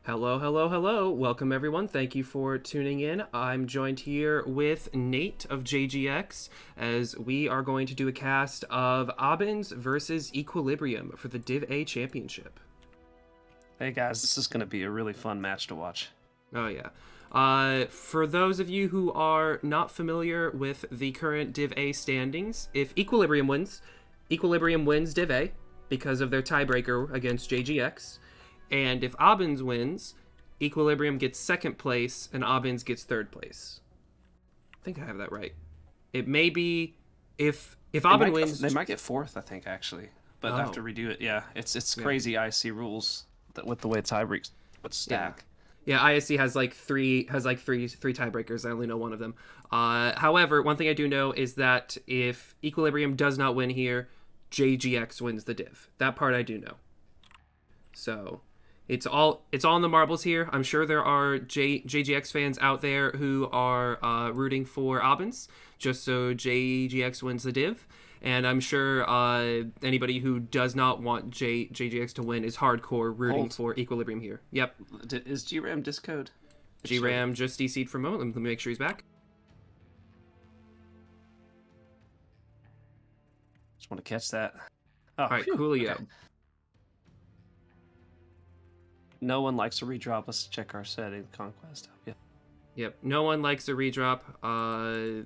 Hello, hello, hello. Welcome, everyone. Thank you for tuning in. I'm joined here with Nate of JGX as we are going to do a cast of ABINs versus Equilibrium for the Div A championship. Hey guys, this is going to be a really fun match to watch. Oh, yeah. For those of you who are not familiar with the current Div A standings, if Equilibrium wins, Equilibrium wins Div A because of their tiebreaker against JGX. And if ABINs wins, Equilibrium gets second place and ABINs gets third place. I think I have that right. It may be if ABIN wins, They might get fourth, I think, actually, but I have to redo it. Yeah, it's crazy IC rules with the way tiebreaks would stack. Yeah, ISC has like three tiebreakers. I only know one of them. However, one thing I do know is that if Equilibrium does not win here, JGX wins the div. That part I do know. So it's all in the marbles here. I'm sure there are JGX fans out there who are rooting for ABINs just so JGX wins the div. And I'm sure anybody who does not want JGX to win is hardcore rooting for Equilibrium here. Yep. Is GRAM discode? GRAM just DC'd for a moment. Let me make sure he's back. Just want to catch that. Oh, all right, coolio. Okay. No one likes a redrop. Let's check our setting. Conquest. Yeah. Yep. No one likes a redrop. Alrighty.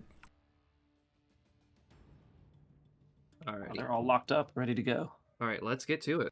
They're all locked up, ready to go. All right, let's get to it.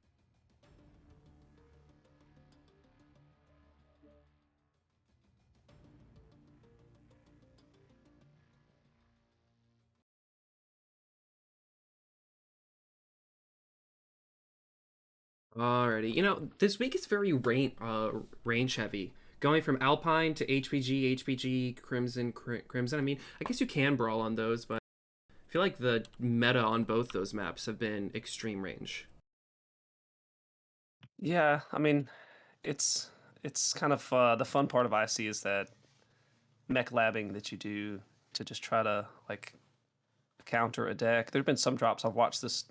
Alrighty. You know, this week is very range heavy. Going from Alpine to HPG, Crimson. I mean, I guess you can brawl on those, but I feel like the meta on both those maps have been extreme range. Yeah, I mean, it's kind of the fun part of IC is that mech labbing that you do to just try to like counter a deck. There've been some drops I've watched this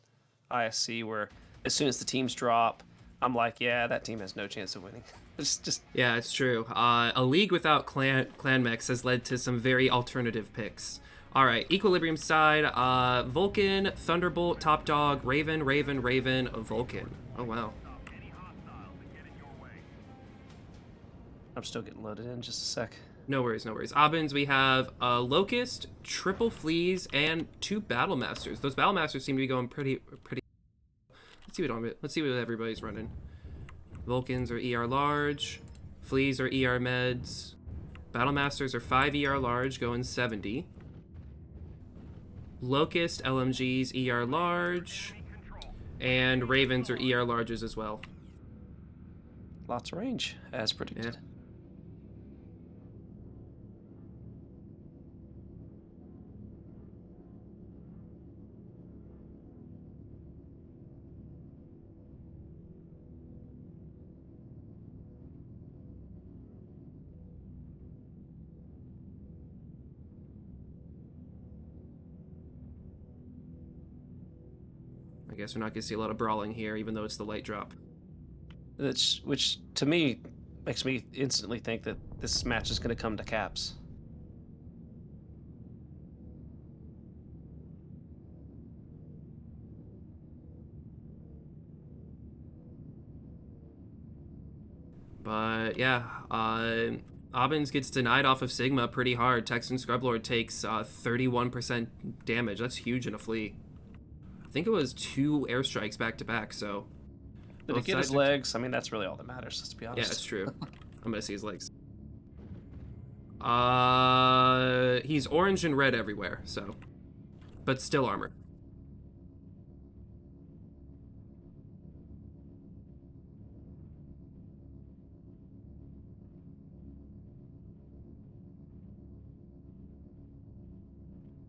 ISC where as soon as the teams drop, I'm like, yeah, that team has no chance of winning. It's just yeah, it's true. A league without clan mechs has led to some very alternative picks. All right, Equilibrium side, Vulcan, Thunderbolt, Top Dog, Raven, Vulcan. Oh wow. I'm still getting loaded in. Just a sec. No worries, no worries. ABINs, we have Locust, Triple Fleas, and 2 Battle Masters. Those Battle Masters seem to be going pretty. Let's see what everybody's running. Vulcans are ER large. Fleas are ER meds. Battle Masters are 5 ER large, going 70. Locust LMGs ER large. And Ravens are ER larges as well. Lots of range, as predicted. Yeah. I guess we're not going to see a lot of brawling here, even though it's the light drop. Which to me makes me instantly think that this match is going to come to caps. But yeah, ABINs gets denied off of Sigma pretty hard. Texan Scrublord takes 31% damage. That's huge in a flea. I think it was 2 airstrikes back to back, so... Did he get his legs? I mean, that's really all that matters, let's be honest. Yeah, that's true. I'm gonna see his legs. He's orange and red everywhere, so... But still armor.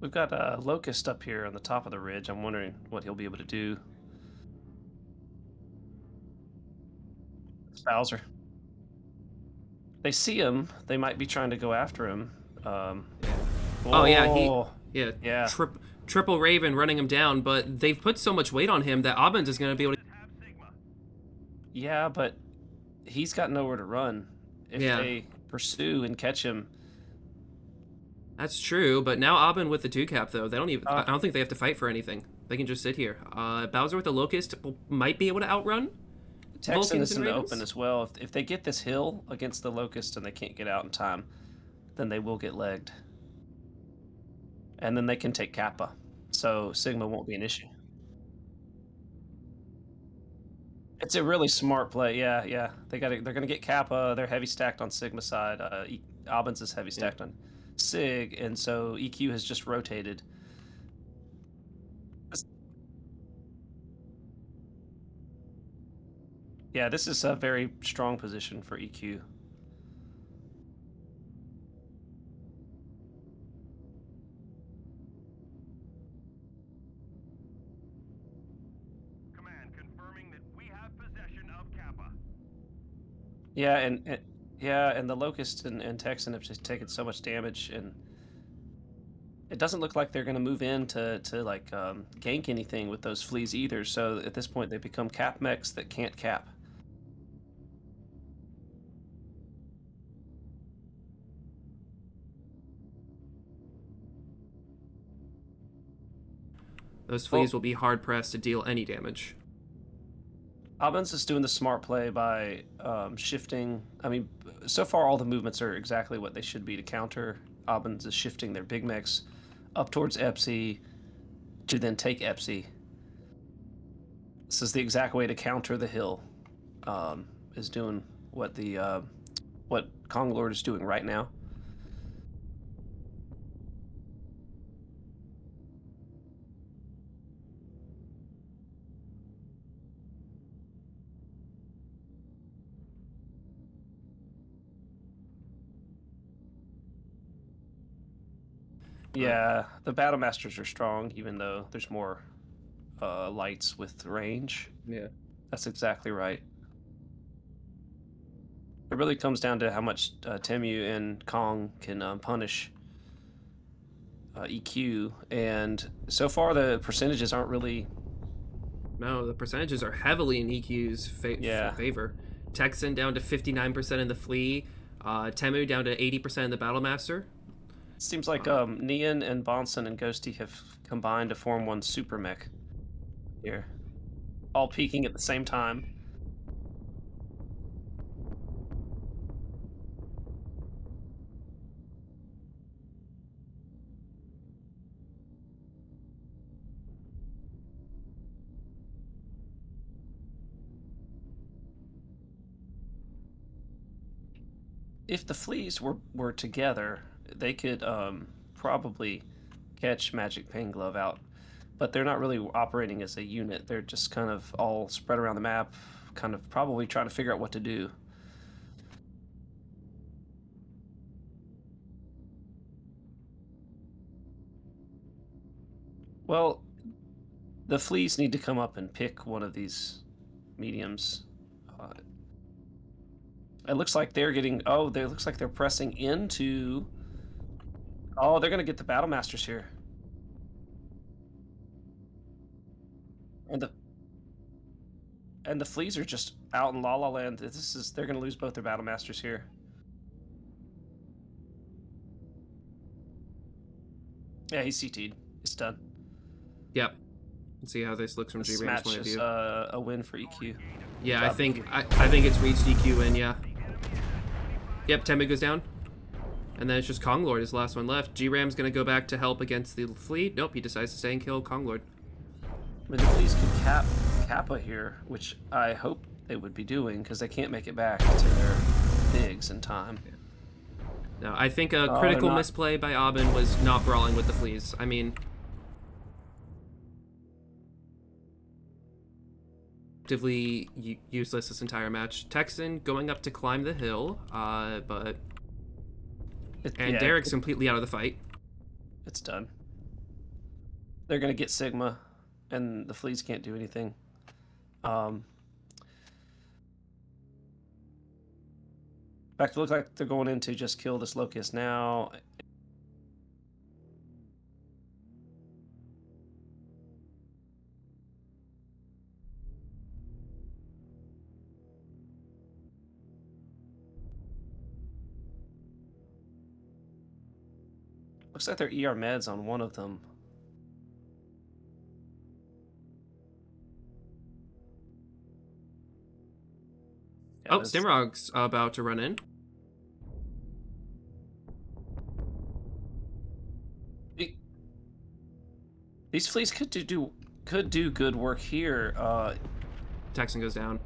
We've got a Locust up here on the top of the ridge. I'm wondering what he'll be able to do. It's Bowser. They see him. They might be trying to go after him. Oh yeah, yeah. Triple Raven running him down, but they've put so much weight on him that ABINs is going to be able to... Yeah, but he's got nowhere to run. If Yeah. they pursue and catch him, That's true, but now ABIN with the 2-cap though, they don't even. I uh, don't think they have to fight for anything. They can just sit here. Bowser with the Locust might be able to outrun Texan Vulcans is and in the open Ravens. as well. If they get this hill against the Locust and they can't get out in time, then they will get legged. And then they can take Kappa. So Sigma won't be an issue. It's a really smart play. Yeah, yeah. They're gonna get Kappa. They're heavy stacked on Sigma side. Albans is heavy Yeah. stacked on Sig, and so EQ has just rotated. This- Yeah, this is a very strong position for EQ. Command confirming that we have possession of Kappa. Yeah, and the Locust and Texan have just taken so much damage, and it doesn't look like they're going to move in to like gank anything with those fleas either. So at this point, they become cap mechs that can't cap. Those Well, fleas will be hard pressed to deal any damage. Albans is doing the smart play by shifting. I mean, so far all the movements are exactly what they should be to counter. Albans is shifting their big mechs up towards Epsi to then take Epsi. This is the exact way to counter the hill. Is doing what the what Kong Lord is doing right now. Yeah, the Battle Masters are strong, even though there's more lights with range. Yeah. That's exactly right. It really comes down to how much Temu and Kong can punish EQ, and so far the percentages aren't really. No, the percentages are heavily in EQ's Yeah, favor. Texan down to 59% in the Flea. Temu down to 80% in the Battlemaster. it seems like Uh, Nian and Bonson and Ghosty have combined to form one super mech here, all peaking at the same time. If the fleas were together, they could probably catch Magic Pain Glove out, but they're not really operating as a unit. They're just kind of all spread around the map, kind of probably trying to figure out what to do. Well, the fleas need to come up and pick one of these mediums. Uh, it looks like they're getting. Oh, they looks like they're pressing into. Oh, they're gonna get the Battle Masters here, and the fleas are just out in La La Land. They're gonna lose both their Battle Masters here. Yeah, he's CT'd. It's done. yep. Let's see how this looks from This G-Ram's match point of is view. a win for EQ. Yeah, Good I job, think EQ. I think it's reached EQ in. Yeah. Yep. Temu goes down, and then it's just Kong Lord is the last one left. G-Ram's gonna go back to help against the Fleet. Nope, he decides to stay and kill Kong Lord. But if these could cap Kappa here, which I hope they would be doing, because they can't make it back to their bigs in time. No, I think a Oh, critical they're not. misplay by ABIN was not brawling with the fleas. I mean, actively useless this entire match. Texan going up to climb the hill, but and Yeah, Derek's completely out of the fight. it's done. They're gonna get Sigma, and the fleas can't do anything. In fact, it looks like they're going in to just kill this Locust now. Looks like they're ER meds on one of them. Yeah, Oh, Stimrog's about to run in. These fleas could do good work here, Texan goes down.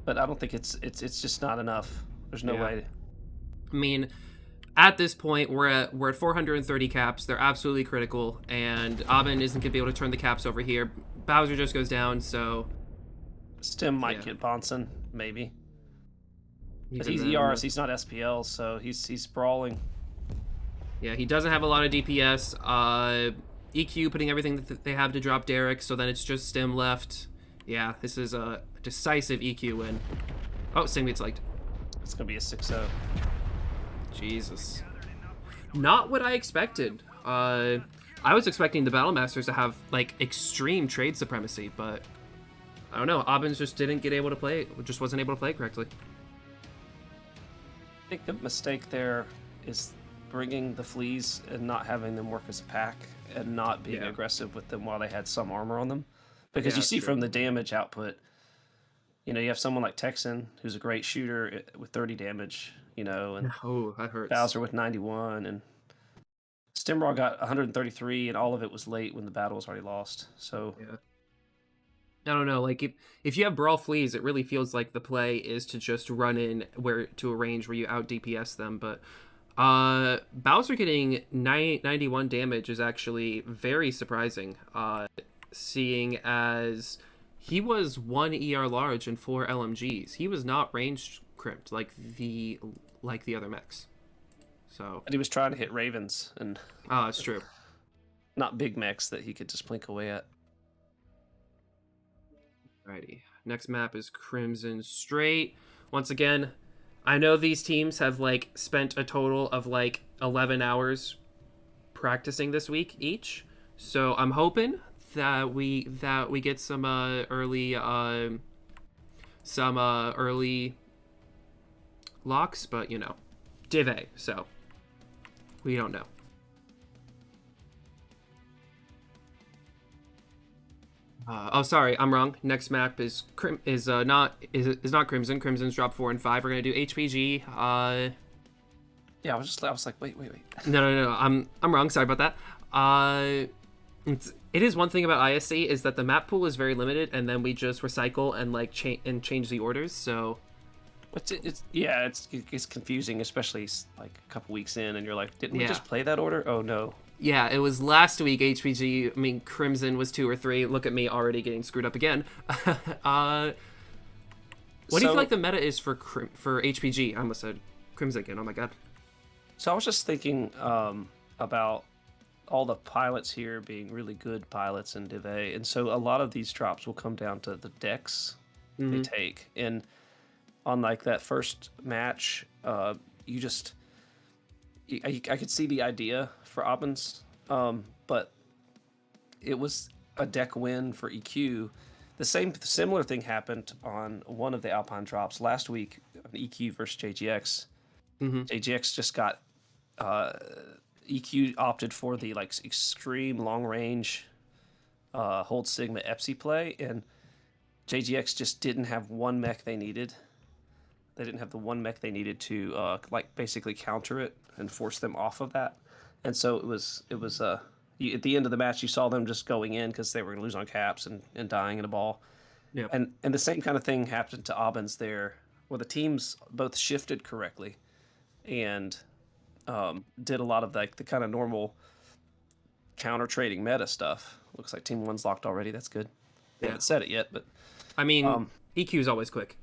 but I don't think it's just not enough. There's no Yeah. way. I mean, at this point, we're at 430 caps. They're absolutely critical, and ABIN isn't gonna be able to turn the caps over here. Bowser just goes down, so Stim might Yeah. get Bonson, maybe. But even he's then, ERs, he's not SPL, so he's sprawling. Yeah, he doesn't have a lot of DPS. EQ putting everything that they have to drop Derek, so then it's just Stim left. Yeah, this is a decisive EQ win. Oh, Stim gets liked. It's gonna be a 6-0. Jesus. Not what I expected. I was expecting the Battle Masters to have, like, extreme trade supremacy, but I don't know. ABIN just wasn't able to play correctly. I think the mistake there is bringing the fleas and not having them work as a pack and not being Yeah. aggressive with them while they had some armor on them. Because Yeah, you see true. from the damage output, you have someone like Texan, who's a great shooter with 30 damage, and Oh, that hurts. Bowser with 91, and Stimraw got 133, and all of it was late when the battle was already lost. So Yeah. I don't know. Like, if you have Brawl Fleas, it really feels like the play is to just run in to a range where you out DPS them. But Bowser getting 91 damage is actually very surprising, seeing as he was 1 ER large and 4 LMGs. He was not range crimped like the other mechs. So and he was trying to hit Ravens and it's true. not big mechs that he could just blink away at. Alrighty. Next map is Crimson Straight. Once again, I know these teams have spent a total of 11 hours practicing this week each. So I'm hoping that we get some early locks, but Div A, so we don't know. Sorry, I'm wrong. Next map is not Crimson. Crimson's drop 4 and 5. We're gonna do HPG. Yeah, I was like, wait. No. I'm wrong. Sorry about that. It is one thing about ISC is that the map pool is very limited, and then we just recycle and change the orders. So it's confusing, especially a couple weeks in, and you're like, didn't we Yeah. just play that order? Oh no. yeah, it was last week HPG. I mean, Crimson was 2 or 3. Look at me already getting screwed up again. What do you feel like the meta is for HPG? I almost said Crimson again. Oh my god. So I was just thinking about all the pilots here being really good pilots in Div A, and so a lot of these drops will come down to the decks they take. And on that first match, I could see the idea for ABINs, but it was a deck win for EQ. The similar thing happened on one of the Alpine drops last week on EQ versus JGX. JGX just got EQ opted for the extreme long range hold Sigma Epsi play, and JGX just didn't have one mech they needed. They didn't have the one mech they needed to basically counter it and force them off of that. And so it was at the end of the match you saw them just going in because they were going to lose on caps and dying in a ball. Yeah. And the same kind of thing happened to ABINs there, where the teams both shifted correctly and did a lot of the kind of normal counter trading meta stuff. Looks like Team 1's locked already. That's good. They haven't said it yet, but I mean, EQ is always quick.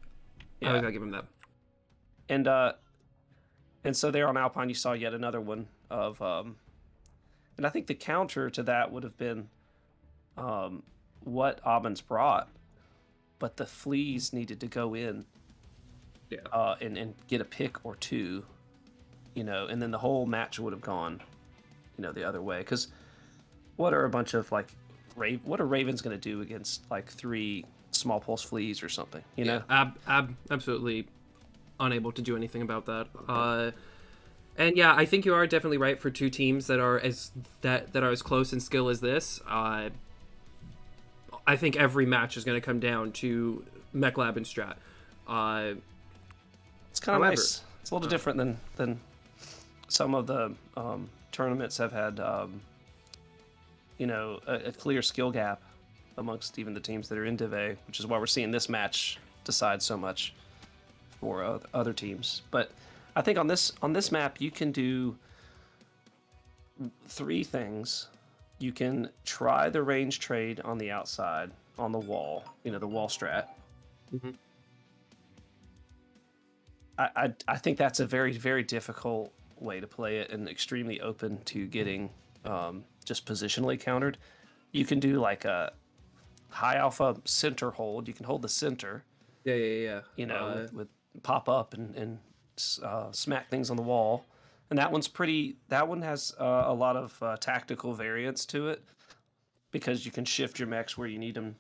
yeah. I always gotta give him that. And so there on Alpine, you saw yet another one of, and I think the counter to that would have been what ABIN's brought, but the fleas needed to go in, and get a pick or two, and then the whole match would have gone, the other way. Because what are a bunch of what are Ravens going to do against 3 small pulse fleas or something? Absolutely unable to do anything about that. And yeah, I think you are definitely right for two teams that are as close in skill as this. I think every match is going to come down to Mech Lab and Strat. Uh, It's kind of However, nice. It's a little different than some of the tournaments have had. A clear skill gap amongst even the teams that are in Div A, which is why we're seeing this match decide so much for other teams. But I think on this map you can do three things. You can try the range trade on the outside on the wall, the wall strat. mhm. I think that's a very, very difficult way to play it and extremely open to getting just positionally countered. You can do like a high alpha center hold. You can hold the center, Yeah. with pop up and smack things on the wall. And that one's pretty. That one has a lot of tactical variance to it because you can shift your mechs where you need them.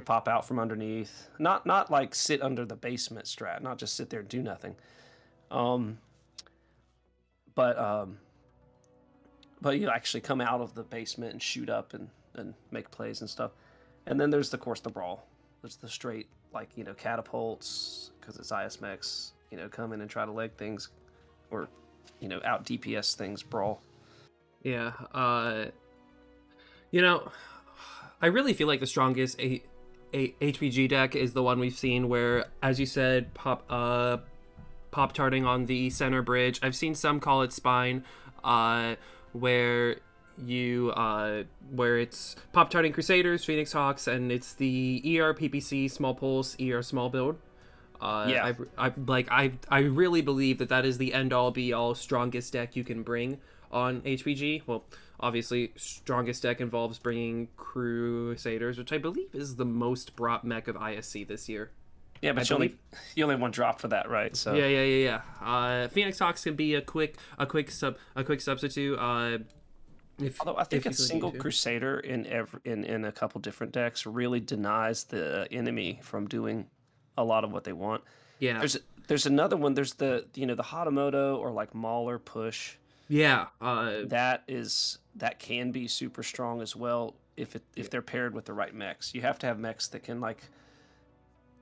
Pop out from underneath. Not like sit under the basement strat. Not just sit there and do nothing. Um, but you actually come out of the basement and shoot up and make plays and stuff. And then there's of course the brawl. There's the straight catapults because it's IS mechs. Come in and try to leg things, or out DPS things. Brawl. Yeah. You know, I really feel like the strongest HPG deck is the one we've seen where, as you said, pop tarting on the center bridge. I've seen some call it spine, where where it's pop tarting Crusaders, Phoenix Hawks, and it's the ER PPC small pulse ER small build. Yeah. I really believe that is the end all be all strongest deck you can bring on HPG. Well, obviously, strongest deck involves bringing Crusaders, which I believe is the most brought mech of ISC this year. Yeah, but you only one drop for that, right? So Yeah. Phoenix Hawks can be a quick substitute. Although I think if a you single need to. Crusader in a couple different decks really denies the enemy from doing a lot of what they want. Yeah. There's another one. There's the Hatamoto or like Mauler push. Yeah. That can be super strong as well if they're paired with the right mechs. You have to have mechs that can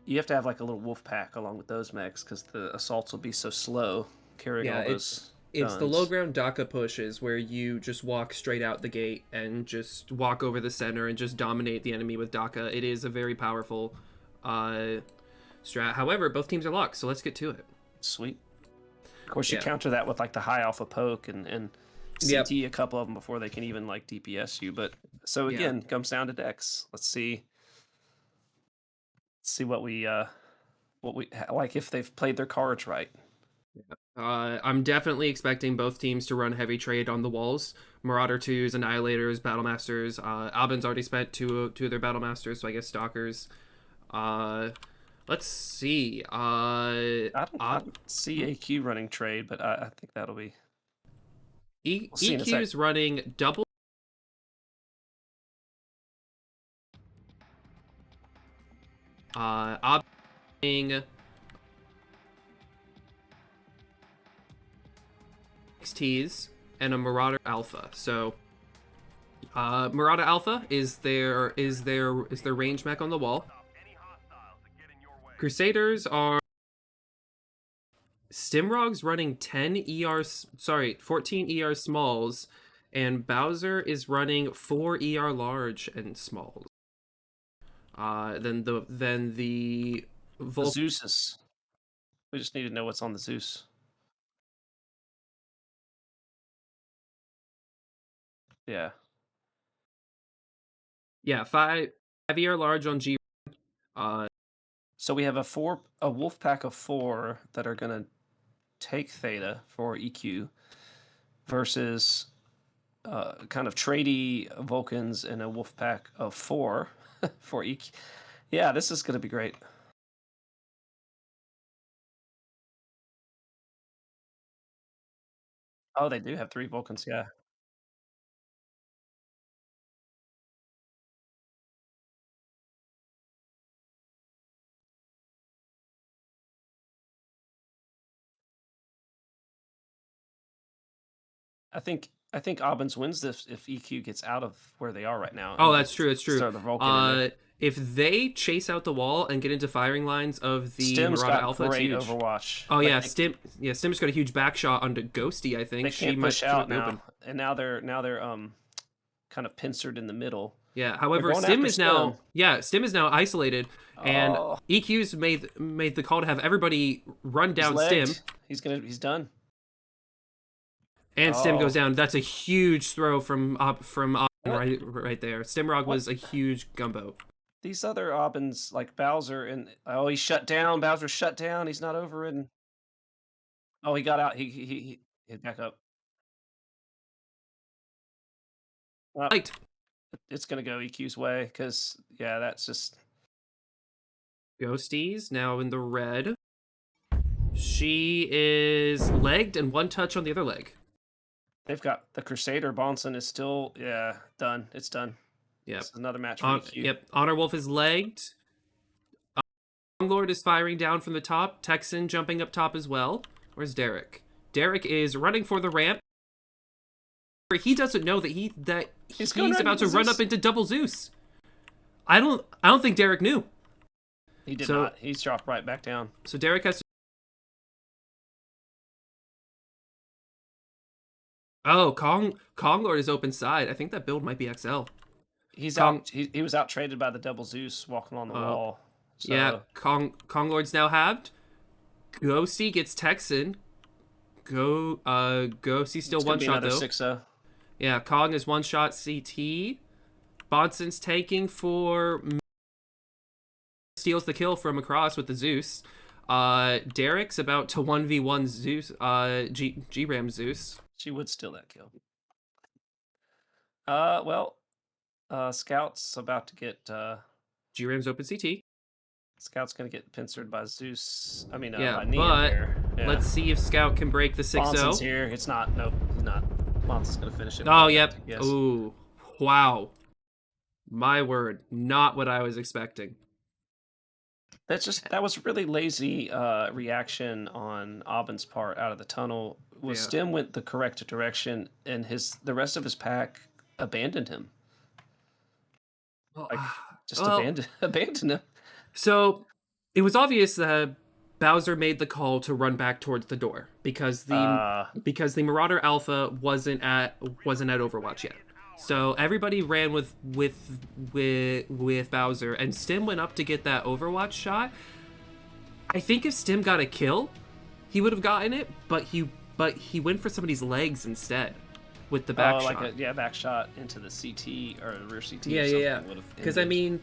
you have to have like a little wolf pack along with those mechs because the assaults will be so slow carrying all those it's the guns. low ground DACA pushes where you just walk straight out the gate and just walk over the center and just dominate the enemy with DACA. It is a very powerful strat. However, both teams are locked, so let's get to it. Sweet. Of course, you Yeah. counter that with like the high alpha poke and Yep. CT a couple of them before they can even like DPS you. But so Yeah. again, comes down to decks. Let's see what we like if they've played their cards right. I'm definitely expecting both teams to run heavy trade on the walls. Marauder 2s, Annihilators, Battlemasters. ABIN's already spent two of their Battlemasters, so I guess Stalkers. Let's see. I don't see AQ running trade, but I think that'll be. We'll see in a sec. EQ's running double. ABIN XTs and a Marauder Alpha. So Marauder Alpha is their range mech on the wall. Stop any hostiles that get in your way. Crusaders are Stimrog's running 14 ER smalls, and Bowser is running 4 ER large and smalls. Then the The Zeus. We just need to know what's on the Zeus. Yeah. Yeah, 5 ER large on G. So we have a wolf pack of 4 that are gonna take Theta for EQ versus kind of tradey Vulcans and a wolf pack of 4 for EQ. Yeah, this is gonna be great. Oh, they do have 3 Vulcans, yeah. I think Aubins wins this if EQ gets out of where they are right now. Oh, and that's true. That's true. Throw the Vulcan in there. If they chase out the wall and get into firing lines of the Stim's Marauder got Alpha, it's great huge. Overwatch. Oh Like, yeah, Stim's got a huge back shot onto Ghosty. I think they can't push she out might be now, open. and now they're kind of pincered in the middle. Yeah. However, going Stim after is now Stim. Stim is now isolated, and Oh. EQ's made the call to have everybody run down Stim, He's done. and Stim goes Oh. down. That's a huge throw from Aubin What? right there. Stimrog What? was a huge gumbo. These other Aubins like Bowser and he's shut down. Bowser's shut down. He's not overridden. Oh, he got out. He hit back up. Well, Right. it's gonna go EQ's way because yeah, that's just Ghosties now in the red. She is legged and one touch on the other leg. they've got the Crusader. Bonson is still done. It's done. Yep. It's another match for EQ. Yep. Honor Wolf is legged. Lord is firing down from the top. Texan jumping up top as well. Where's Derek? Derek is running for the ramp. He doesn't know that he's about to run up into double Zeus. I don't think Derek knew. He did not. He's dropped right back down. So Derek has to. Oh, Kong Lord is open side. I think that build might be XL. He's out. He was out traded by the double Zeus walking on the wall. So. Yeah, Kong Lord's now halved. Ghosty gets Texan. Ghosty still one shot though. 6-0. Yeah, Kong is one shot CT. Bonson's tanking for steals the kill from across with the Zeus. Derek's about to 1v1 Zeus. G-Ram Zeus. She would steal that kill. Scout's about to get G-Ram's open CT. Scout's gonna get pincered by Zeus. I mean, Yeah, by Nia but there. Yeah. let's see if Scout can break the 6-0. Bonson's here. It's not. Nope, he's not. Bonson's gonna finish it. Oh, yep. Yes. Ooh, wow. My word, not what I was expecting. That was really lazy reaction on Aubin's part out of the tunnel. Stim went the correct direction, and the rest of his pack abandoned him. Abandoned him. So it was obvious that Bowser made the call to run back towards the door because the Marauder Alpha wasn't at Overwatch yet. So everybody ran with Bowser, and Stim went up to get that Overwatch shot. I think if Stim got a kill, he would have gotten it, but he went for somebody's legs instead with the back shot. Back shot into the CT or rear CT. Yeah. Because I mean,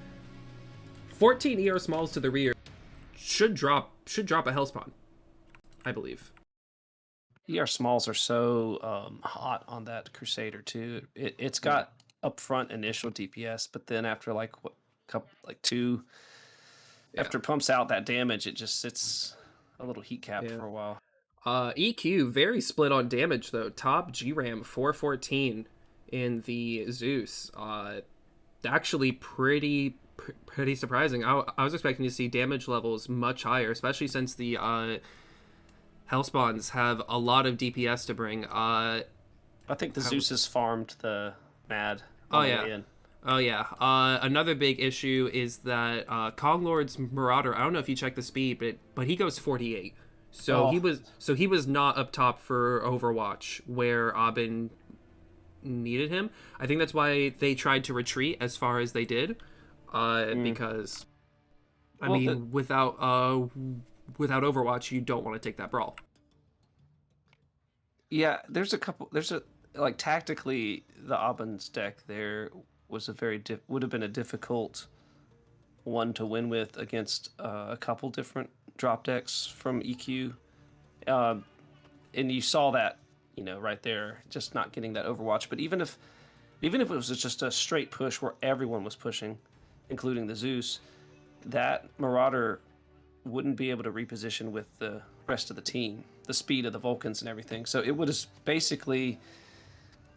14 ER smalls to the rear should drop a Hellspawn, I believe. ER smalls are so hot on that Crusader too. It's got upfront initial DPS, but then after after it pumps out that damage, it just sits a little heat cap for a while. EQ very split on damage though. Top GRAM 414 in the Zeus. Actually pretty surprising. I was expecting to see damage levels much higher, especially since the Hellspawns have a lot of DPS to bring. I think the Zeus has farmed the Mad. Another big issue is that Konglord's Marauder, I don't know if you checked the speed, but he goes 48. So he was not up top for Overwatch where ABIN needed him. I think that's why they tried to retreat as far as they did. Because without Overwatch, you don't want to take that brawl. Yeah, tactically, the ABIN's deck there was would have been a difficult one to win with against a couple different drop decks from EQ. And you saw that, right there, just not getting that Overwatch. But even if it was just a straight push where everyone was pushing, including the Zeus, that Marauder wouldn't be able to reposition with the rest of the team, the speed of the Vulcans and everything. So it would have basically,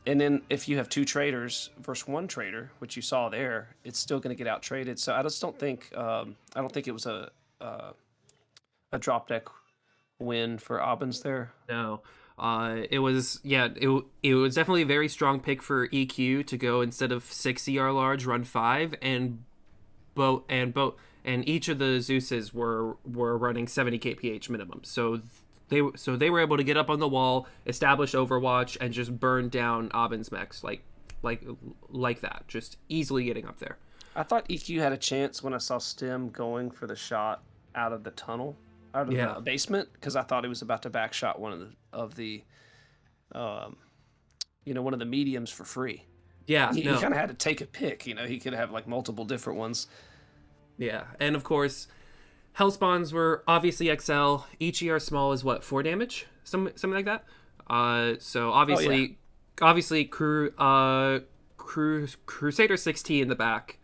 and then if you have two traders versus one trader, which you saw there, it's still going to get out traded. So I just don't think, it was a drop deck win for ABIN's there. No. It was it was definitely a very strong pick for EQ to go instead of 6 large, run 5, and and each of the Zeuses were running 70 kph minimum. So they were able to get up on the wall, establish Overwatch, and just burn down ABIN's mechs like that, just easily getting up there. I thought EQ had a chance when I saw Stem going for the shot out of the tunnel, out of the basement, because I thought he was about to backshot one of the one of the mediums for free. Yeah, He kind of had to take a pick. He could have like multiple different ones. Yeah, and of course, Hellspawns were obviously XL. Each ER small is what, 4 damage, something like that. So obviously, Crusader 6T in the back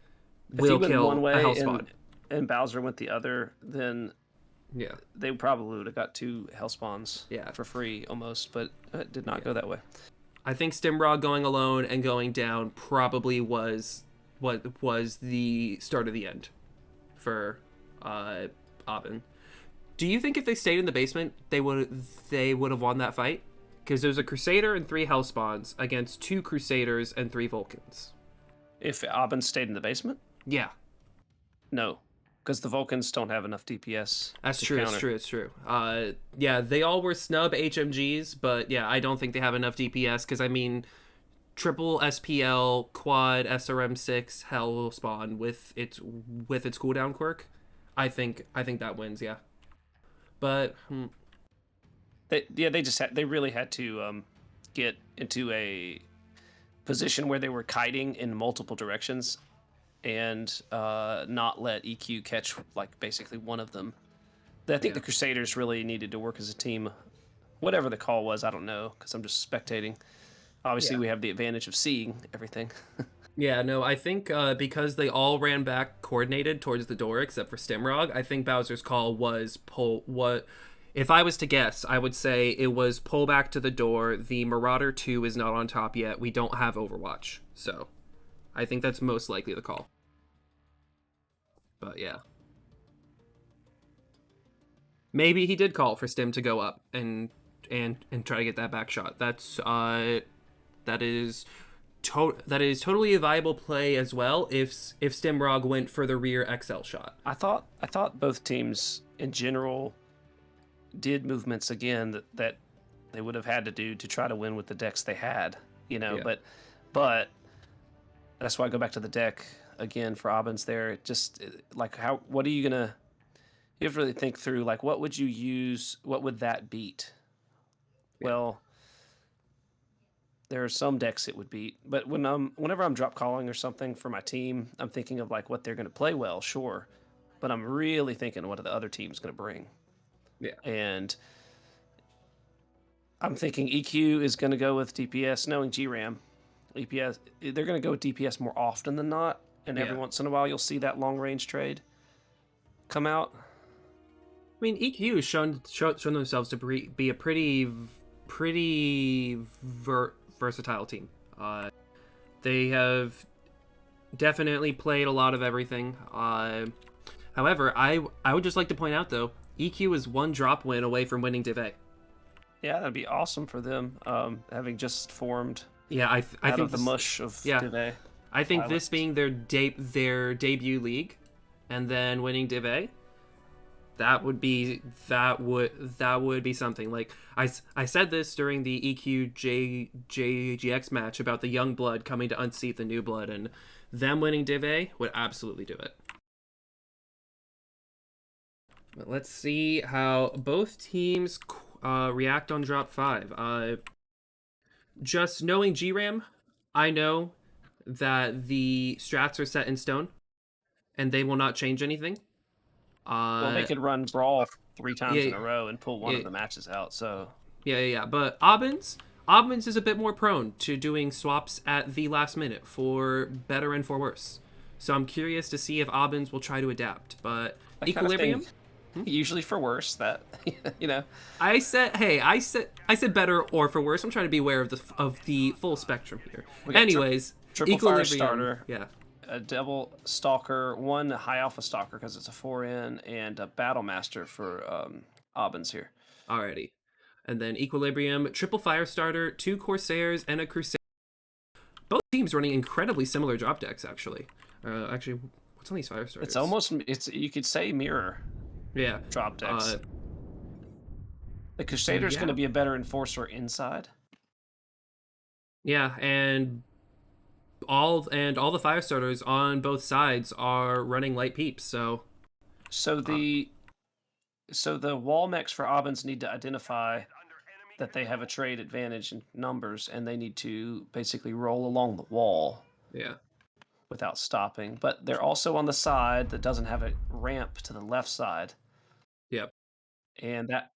will kill one way a Hellspawn. And Bowser went the other, then Yeah, they probably would have got 2 Hellspawns for free almost, but it did not go that way. I think Stimrog going alone and going down probably was what was the start of the end for ABIN. Do you think if they stayed in the basement, they would have won that fight? Because there's a Crusader and 3 Hellspawns against 2 Crusaders and 3 Vulcans. If ABIN stayed in the basement? Yeah. No, because the Vulcans don't have enough DPS. That's true. It's true. Yeah, they all were snub HMGs, but yeah, I don't think they have enough DPS. Because I mean, triple SPL quad SRM6 Hellspawn with its cooldown quirk, I think that wins. Yeah, but they really had to get into a position where they were kiting in multiple directions and not let EQ catch like basically one of them. I think the Crusaders really needed to work as a team. Whatever the call was, I don't know, because I'm just spectating. Obviously, we have the advantage of seeing everything. Yeah, no, I think because they all ran back coordinated towards the door except for Stimrog, I think Bowser's call was pull. What if I was to guess? I would say it was pull back to the door. The Marauder 2 is not on top yet. We don't have Overwatch, so I think that's most likely the call. But yeah, maybe he did call for Stim to go up and try to get that back shot. That is totally a viable play as well if Stimrog went for the rear XL shot. I thought both teams in general did movements again that they would have had to do to try to win with the decks they had, but that's why I go back to the deck again for ABIN's there. It just like what are you gonna? You have to really think through like what would you use? What would that beat? Yeah. Well, there are some decks it would beat, but whenever I'm drop calling or something for my team, I'm thinking of like what they're going to play well, sure, but I'm really thinking what the other team's going to bring. Yeah, and I'm thinking EQ is going to go with DPS, knowing GRAM. EPS, they're going to go with DPS more often than not, and every once in a while you'll see that long range trade come out. I mean, EQ has shown themselves to be a pretty versatile team. They have definitely played a lot of everything. However, I would just like to point out though, EQ is 1 drop win away from winning Div A. Yeah, that'd be awesome for them, having just formed. Yeah, I think the mush of Div A. I think this being their debut league, and then winning Div A, that would be something. Like I said this during the EQ JGX match about the young blood coming to unseat the new blood, and them winning Div A would absolutely do it. But let's see how both teams react on drop 5. Just knowing GRAM, I know that the strats are set in stone, and they will not change anything. Well, they could run Brawl 3 times in a row and pull one of the matches out. So yeah. But ABIN's is a bit more prone to doing swaps at the last minute for better and for worse. So I'm curious to see if ABIN's will try to adapt. But Equilibrium. Usually for worse, that I said better or for worse. I'm trying to be aware of the full spectrum here. Anyways, triple Equilibrium, fire starter, yeah, a double stalker, 1 high alpha stalker because it's a 4N, and a battle master for ABIN's here. Alrighty. And then Equilibrium, triple Firestarter, 2 Corsairs, and a Crusader. Both teams running incredibly similar drop decks, actually. Actually, what's on these Firestarters? It's almost you could say mirror yeah. drop decks. The Crusader's yeah. going to be a better enforcer inside. Yeah, and all the Firestarters on both sides are running light peeps. So the wall mechs for Abins need to identify that they have a trade advantage in numbers, and they need to basically roll along the wall. Yeah. Without stopping. But they're also on the side that doesn't have a ramp to the left side. Yep. And that.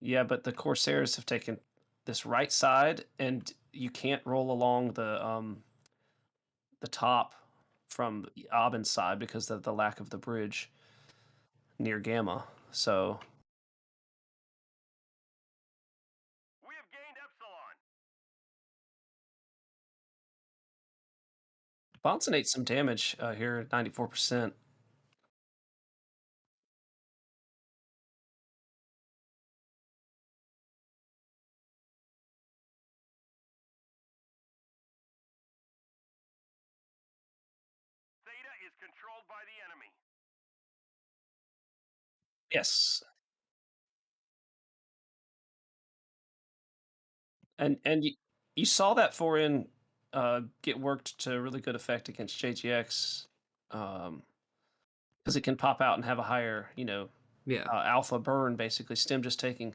Yeah, but the Corsairs have taken this right side, and you can't roll along the top from Abin's side because of the lack of the bridge near Gamma. So We have gained Epsilon. Bonson ate some damage here, 94%. Theta is controlled by the enemy. Yes. And you saw that 4N get worked to really good effect against JGX. Because it can pop out and have a higher, Yeah. alpha burn. Basically, Stem just taking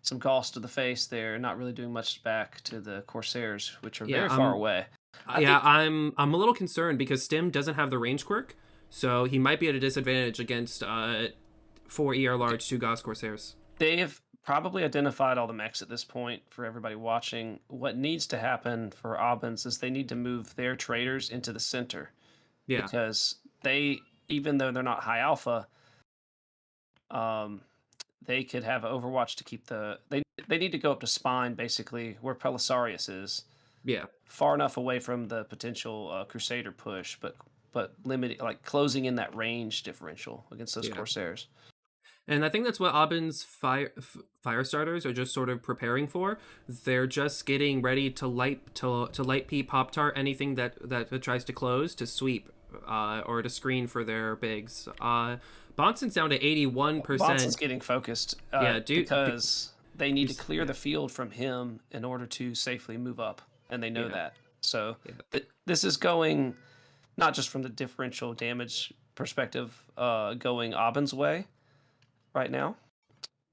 some Gauss to the face there, not really doing much back to the Corsairs, which are very far away. I'm a little concerned because Stim doesn't have the range quirk, so he might be at a disadvantage against 4 ER large 2 Gauss Corsairs. They have probably identified all the mechs at this point for everybody watching. What needs to happen for Abins is they need to move their traders into the center. Yeah. Because they, even though they're not high alpha, they could have Overwatch to keep they need to go up to spine basically where Pelisarius is. Yeah. Far enough away from the potential Crusader push, but limiting, like closing in that range differential against those Corsairs. And I think that's what Aubin's fire starters are just sort of preparing for. They're just getting ready to light peep Pop Tart anything that tries to close, to sweep or to screen for their bigs. Bonson's down to 81%. Bonson's getting focused because they need to clear the field from him in order to safely move up, and they know that. So this is going not just from the differential damage perspective, going Aubin's way right now.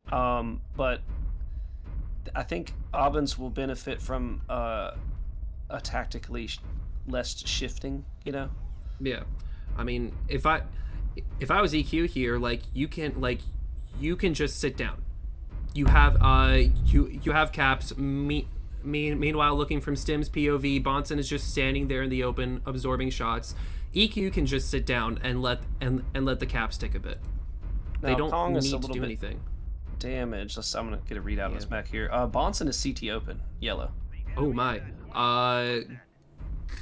But I think Aubins will benefit from a tactically less shifting, Yeah. I mean, if I was EQ here, like you can just sit down. You have you have caps. Meanwhile, looking from Stim's POV, Bonson is just standing there in the open, absorbing shots. EQ can just sit down and let the caps tick a bit. Now, they don't Kong need is a to little do bit anything. Damage. I'm gonna get a readout on this back here. Bonson is CT open, yellow. Oh my.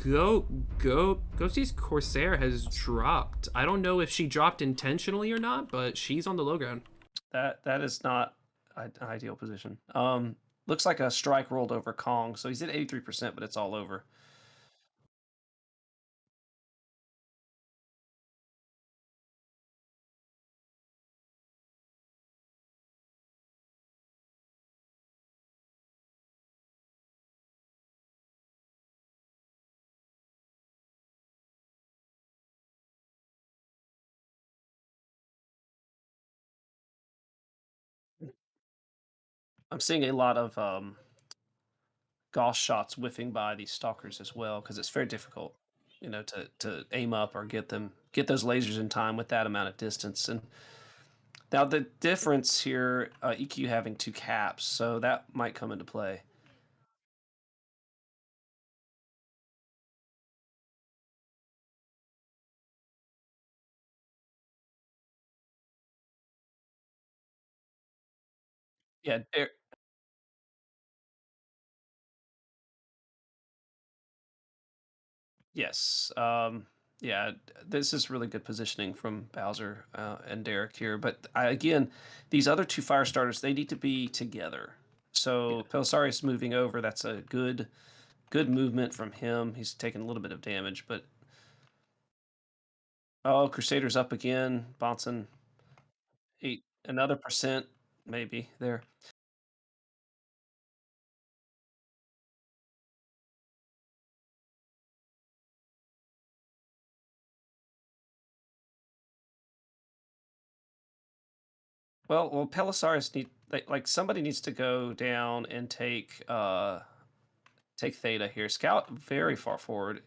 Ghosty's Corsair has dropped. I don't know if she dropped intentionally or not, but she's on the low ground. That is not an ideal position. Looks like a strike rolled over Kong, so he's at 83%, but it's all over. I'm seeing a lot of Gauss shots whiffing by these stalkers as well, because it's very difficult, to aim up or get those lasers in time with that amount of distance. And now the difference here, EQ having 2 caps, so that might come into play. Yeah, yes. Yeah, this is really good positioning from Bowser and Derek here. But again, these other two fire starters, they need to be together. Yeah. So Belisarius moving over, that's a good movement from him. He's taking a little bit of damage, but oh, Crusader's up again. Bonson, another percent maybe there. Well, Belisarius like somebody needs to go down and take Theta here. Scout very far forward.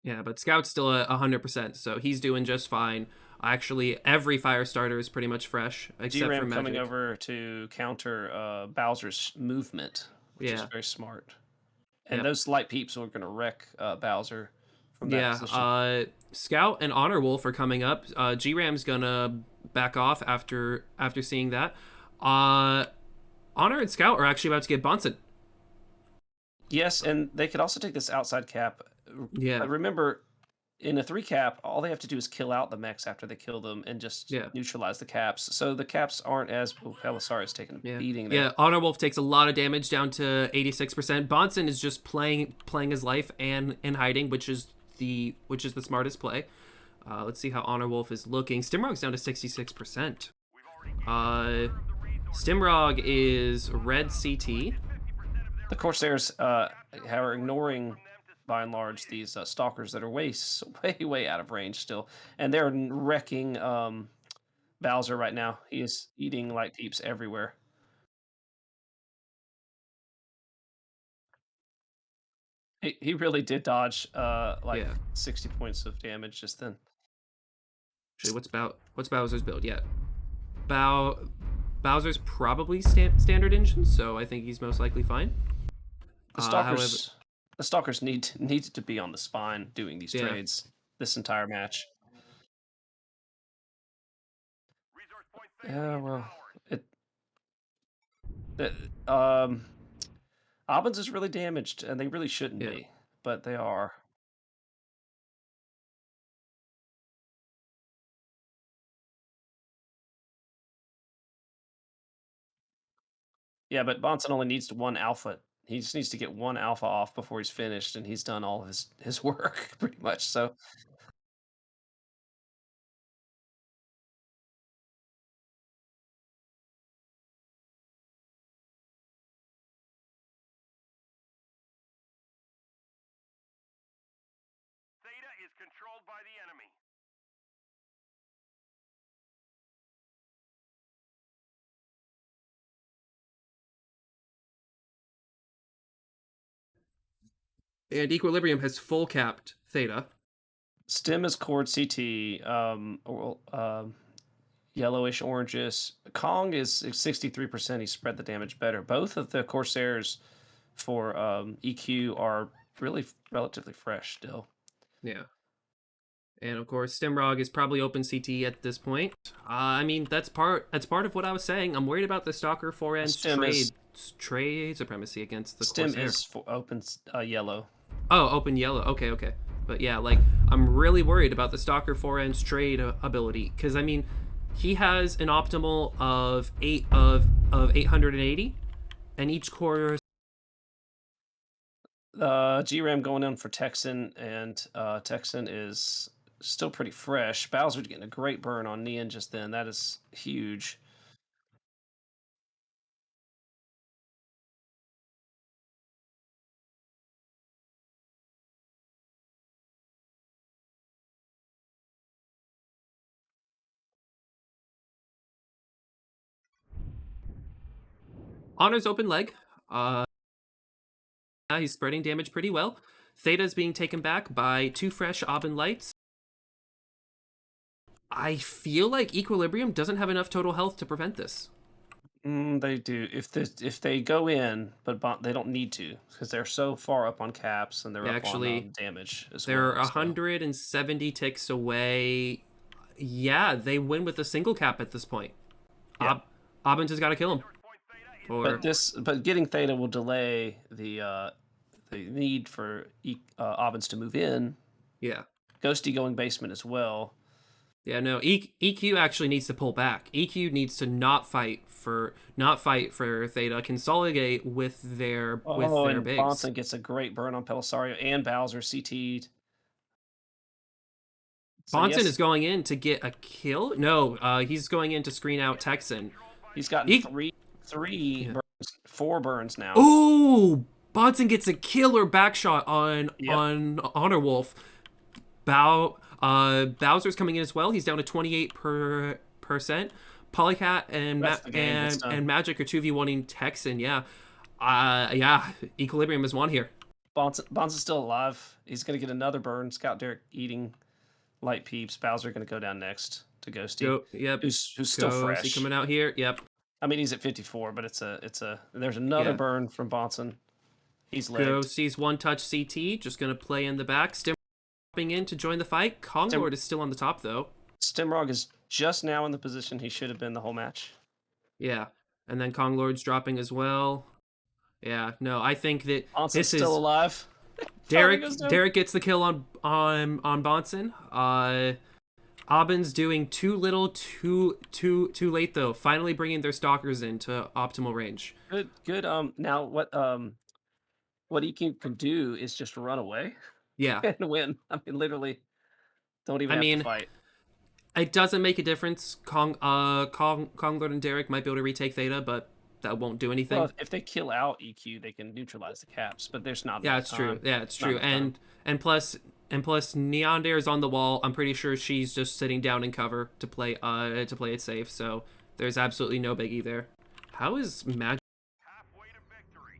Yeah, but Scout's still at 100%, so he's doing just fine. Actually, every fire starter is pretty much fresh, except for GRAM coming Magic. over to counter Bowser's movement, which is Yeah, very smart. And yeah, those light peeps are going to wreck Bowser from that yeah. position. Scout and Honor Wolf are coming up. GRAM's gonna back off after seeing that. Honor and Scout are actually about to get Bonson. Yes, and they could also take this outside cap. Yeah, Remember, in a 3 cap, all they have to do is kill out the mechs after they kill them and just yeah. neutralize the caps. So the caps aren't as Belisarius taking a Yeah, beating there. yeah. Honor Wolf takes a lot of damage, down to 86%. Bonson is just playing his life and hiding, which is the smartest play. Let's see how Honor Wolf is looking. Stimrog's down to 66%. Stimrog is red CT. The Corsairs are ignoring, by and large, these stalkers that are way out of range still, and they're wrecking Bowser right now. He is eating light peeps everywhere. He really did dodge like Yeah. 60 points of damage just then. Actually, what's Bowser's build? Yeah, Bowser's probably standard engine, so I think he's most likely fine. The However, stalkers need to be on the spine doing these yeah, trades this entire match. Resource point Theta Yeah, is well, ours. Obbins is really damaged, and they really shouldn't yeah. be, but they are. Yeah, but Bonson only needs one alpha. He just needs to get one alpha off before he's finished, and he's done all of his work pretty much. So Theta is controlled by the enemy. And Equilibrium has full capped Theta. Stem is cord CT, yellowish oranges. Kong is 63%. He spread the damage better. Both of the Corsairs for EQ are really relatively fresh still. Yeah. And of course, Stimrog is probably open CT at this point. I mean, that's part of what I was saying. I'm worried about the Stalker Forehand's trade supremacy against the Stem Corsair. is for open yellow. Oh, open yellow. Okay. But yeah, like I'm really worried about the Stalker Forehand's trade ability, because I mean, he has an optimal of 880, and each core. GRAM going in for Texan, and Texan is still pretty fresh. Bowser getting a great burn on Neon just then. That is huge. Honor's open leg. He's spreading damage pretty well. Theta's being taken back by two fresh Aubin lights. I feel like Equilibrium doesn't have enough total health to prevent this. They do if they go in, but they don't need to because they're so far up on caps and they're up on damage as well. They're 170 ticks away. Yeah, they win with a single cap at this point. Yeah. Aubin just got to kill him. But getting Theta will delay the need for Obbins to move in. Yeah. Ghosty going basement as well. Yeah, no. EQ actually needs to pull back. EQ needs to not fight for Theta. Consolidate with their And bigs. Bonson gets a great burn on Pelisario, and Bowser CT'd. So Bonson yes, is going in to get a kill. No, he's going in to screen out Texan. he's gotten three burns, 4 burns now. Oh, Bonson gets a killer backshot on Yep. Honor Wolf. Bowser's coming in as well. He's down to 28%. Polycat and That's the game. It's done. and Magic are 2v1ing Texan. Yeah. Equilibrium is won here. Bonson's still alive. He's going to get another burn. Scout Derek eating light peeps. Bowser going to go down next to Ghosty. Yep. Who's still fresh. He coming out here. Yep. I mean, he's at 54, but there's another burn from Bonson. He's legged. Ghosty's one touch CT, just gonna play in the back. Stimrogging in to join the fight. Konglord is still on the top though. Stimrog is just now in the position he should have been the whole match. Yeah, and then Konglord's dropping as well. Yeah, no, I think that Bonson's this still is alive. Derek gets the kill on Bonson. ABIN's doing too little, too late though. Finally bringing their stalkers into optimal range. Good. Now what EQ can do is just run away. Yeah, And win. I mean, literally, don't even have to fight. It doesn't make a difference. Konglord and Derek might be able to retake Theta, but that won't do anything. Well, if they kill out EQ, they can neutralize the caps, but there's not. Yeah, it's true. Yeah, it's true. And plus Neander is on the wall. I'm pretty sure she's just sitting down in cover to play it safe. So there's absolutely no biggie there. How is Magic? Halfway to victory.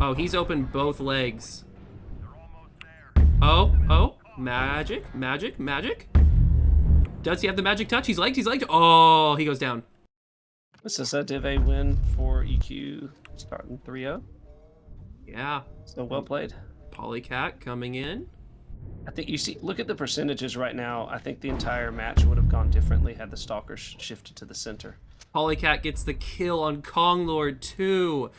Oh, he's opened both legs. They're almost there. Oh, magic. Does he have the magic touch? He's legged. Oh, he goes down. This is a Div A win for EQ, starting 3-0. Yeah. So well played. Polycat coming in. I think look at the percentages right now. I think the entire match would have gone differently had the Stalkers shifted to the center. Polycat gets the kill on Konglord too,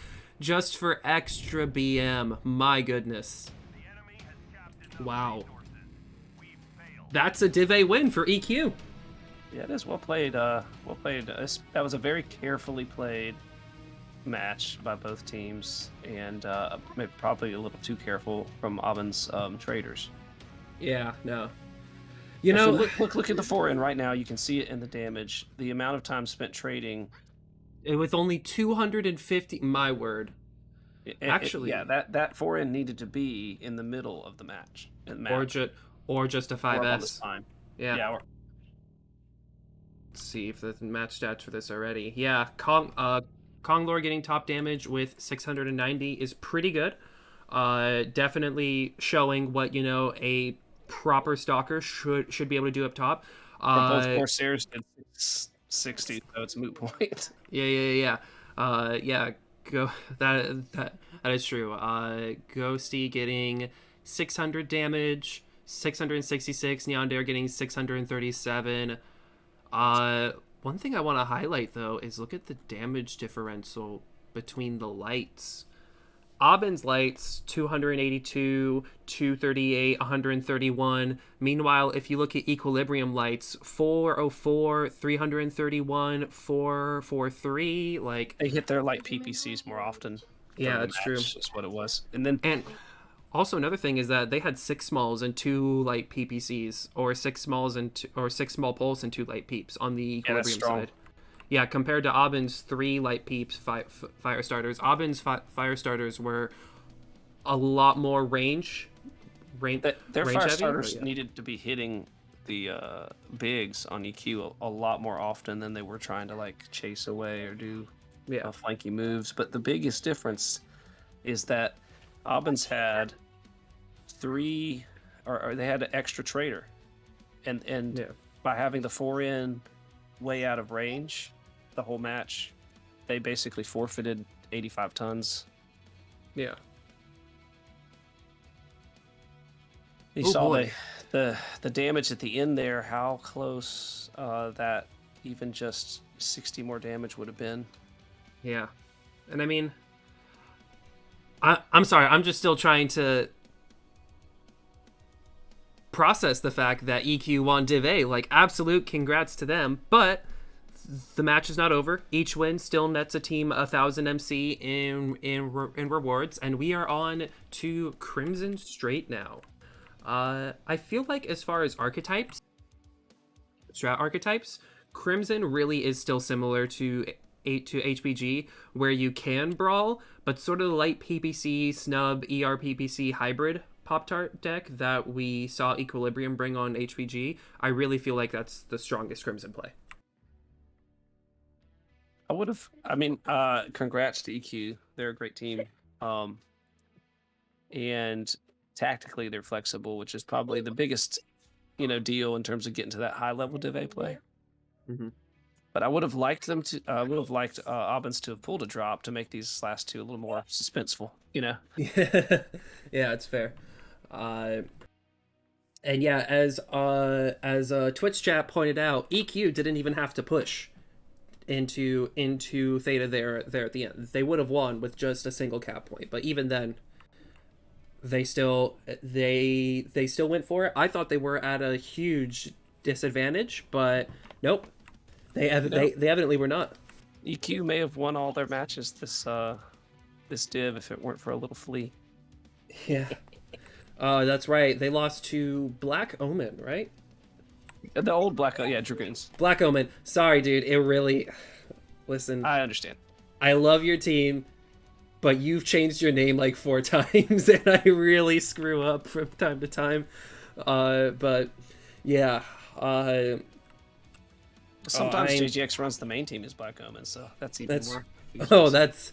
just for extra BM. My goodness. The enemy has captured Wow. resources. We've failed. That's a Div A win for EQ. Yeah, it is well played. Well played. That was a very carefully played match by both teams, and maybe probably a little too careful from ABIN's traders. Yeah, no. Look at the forehand right now. You can see it in the damage. The amount of time spent trading. With only 250, my word. Actually, that forehand needed to be in the middle of the match. Or just a 5S. Yeah. Let's see if the match stats for this already. Yeah, Konglord getting top damage with 690 is pretty good. Definitely showing what a proper stalker should be able to do up top. Both Corsairs did 60, so it's moot point. Yeah. Go that is true. Ghosty getting 600 damage, 666. Neander getting 637. One thing I want to highlight though is look at the damage differential between the lights. ABIN's lights 282, 238, 131. Meanwhile, if you look at Equilibrium lights 404, 331, 443, like they hit their light PPCs more often. Yeah, that's true. That's what it was. And also another thing is that they had 6 smalls and 2 light PPCs, or 6 smalls or 6 small pulse and 2 light peeps on the Equilibrium side. Yeah, compared to ABIN's 3 light peeps fire starters. ABIN's fire starters were a lot more range. Their fire starters needed to be hitting the bigs on EQ a lot more often than they were trying to chase away or do flanky moves. But the biggest difference is that ABIN's had 3, or they had an extra trader, and by having the 4-in way out of range the whole match, they basically forfeited 85 tons. Yeah. You saw the damage at the end there, how close that even just 60 more damage would have been. Yeah. And I mean, I'm sorry, I'm just still trying to process the fact that EQ won Div A. Like, absolute congrats to them. But the match is not over. Each win still nets a team 1,000 MC in rewards, and we are on to Crimson Straight now. I feel like as far as archetypes, strat archetypes, Crimson really is still similar to HPG, where you can brawl, but sort of the light PPC, snub, ER PPC hybrid Pop-Tart deck that we saw Equilibrium bring on HPG. I really feel like that's the strongest Crimson play. Congrats to EQ. They're a great team. And tactically they're flexible, which is probably the biggest, deal in terms of getting to that high level Div A play. Mm-hmm. But I would have liked them to. I would have liked ABINs to have pulled a drop to make these last two a little more suspenseful. Yeah, it's fair. And yeah, as Twitch chat pointed out, EQ didn't even have to push into Theta there at the end. They would have won with just a single cap point, but even then, they still went for it. I thought they were at a huge disadvantage, but nope. They evidently were not. EQ may have won all their matches this div if it weren't for a little flea. Yeah. That's right. They lost to Black Omen, right? The old Dragoons. Black Omen. Sorry, dude. It really... Listen. I understand. I love your team, but you've changed your name like 4 times, and I really screw up from time to time. But, yeah. Sometimes JGX runs the main team as Black Omen, so that's even more confusing. Oh, that's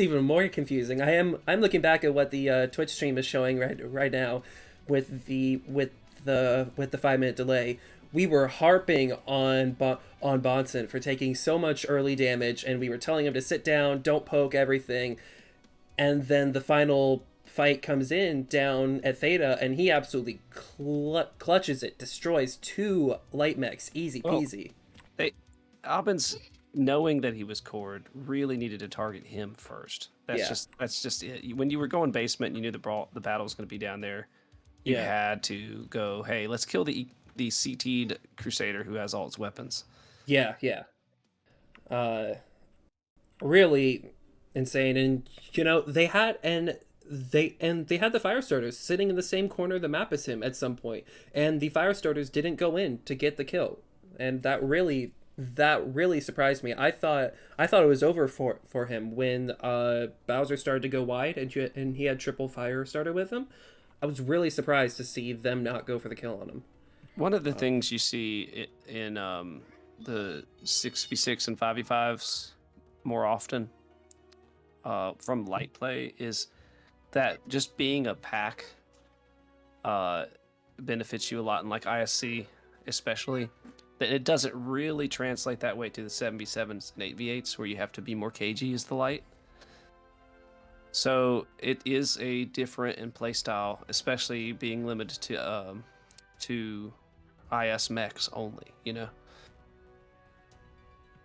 even more confusing. I'm looking back at what the Twitch stream is showing right now with the 5-minute delay. We were harping on Bonson for taking so much early damage, and we were telling him to sit down, don't poke everything. And then the final fight comes in down at Theta, and he absolutely clutches it, destroys 2 light mechs, easy peasy. ABIN's, knowing that he was cored, really needed to target him first. That's just it. When you were going basement, you knew the battle was going to be down there. You had to go, hey, let's kill the CT'd Crusader who has all its weapons. Yeah. Really insane. And they had the fire starters sitting in the same corner of the map as him at some point, and the fire starters didn't go in to get the kill, and that really surprised me. I thought it was over for him when Bowser started to go wide and he had triple fire starter with him. I was really surprised to see them not go for the kill on him. One of the things you see in the 6v6 and 5v5s more often from light play is that just being a pack benefits you a lot in like ISC especially. That it doesn't really translate that way to the 7v7s and 8v8s where you have to be more cagey as the light. So it is a different in play style, especially being limited to IS mechs only,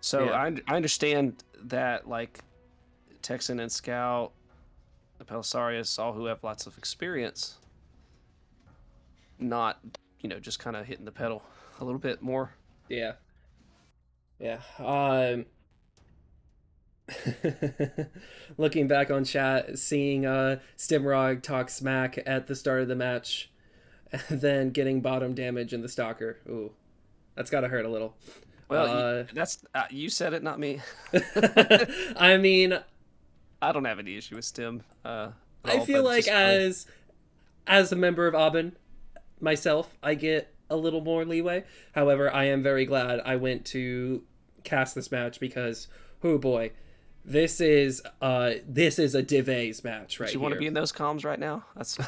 So yeah. I understand that like Texan and Scout, Pelisarius, all who have lots of experience, not just kind of hitting the pedal a little bit more. Yeah. Looking back on chat, seeing Stimrog talk smack at the start of the match, and then getting bottom damage in the Stalker. Ooh, that's gotta hurt a little. Well, that's you said it, not me. I mean, I don't have any issue with Stim. I feel like as a member of ABIN myself, I get a little more leeway. However, I am very glad I went to cast this match because, oh boy, this is a Div A's match right here. Do you want to be in those comms right now? That's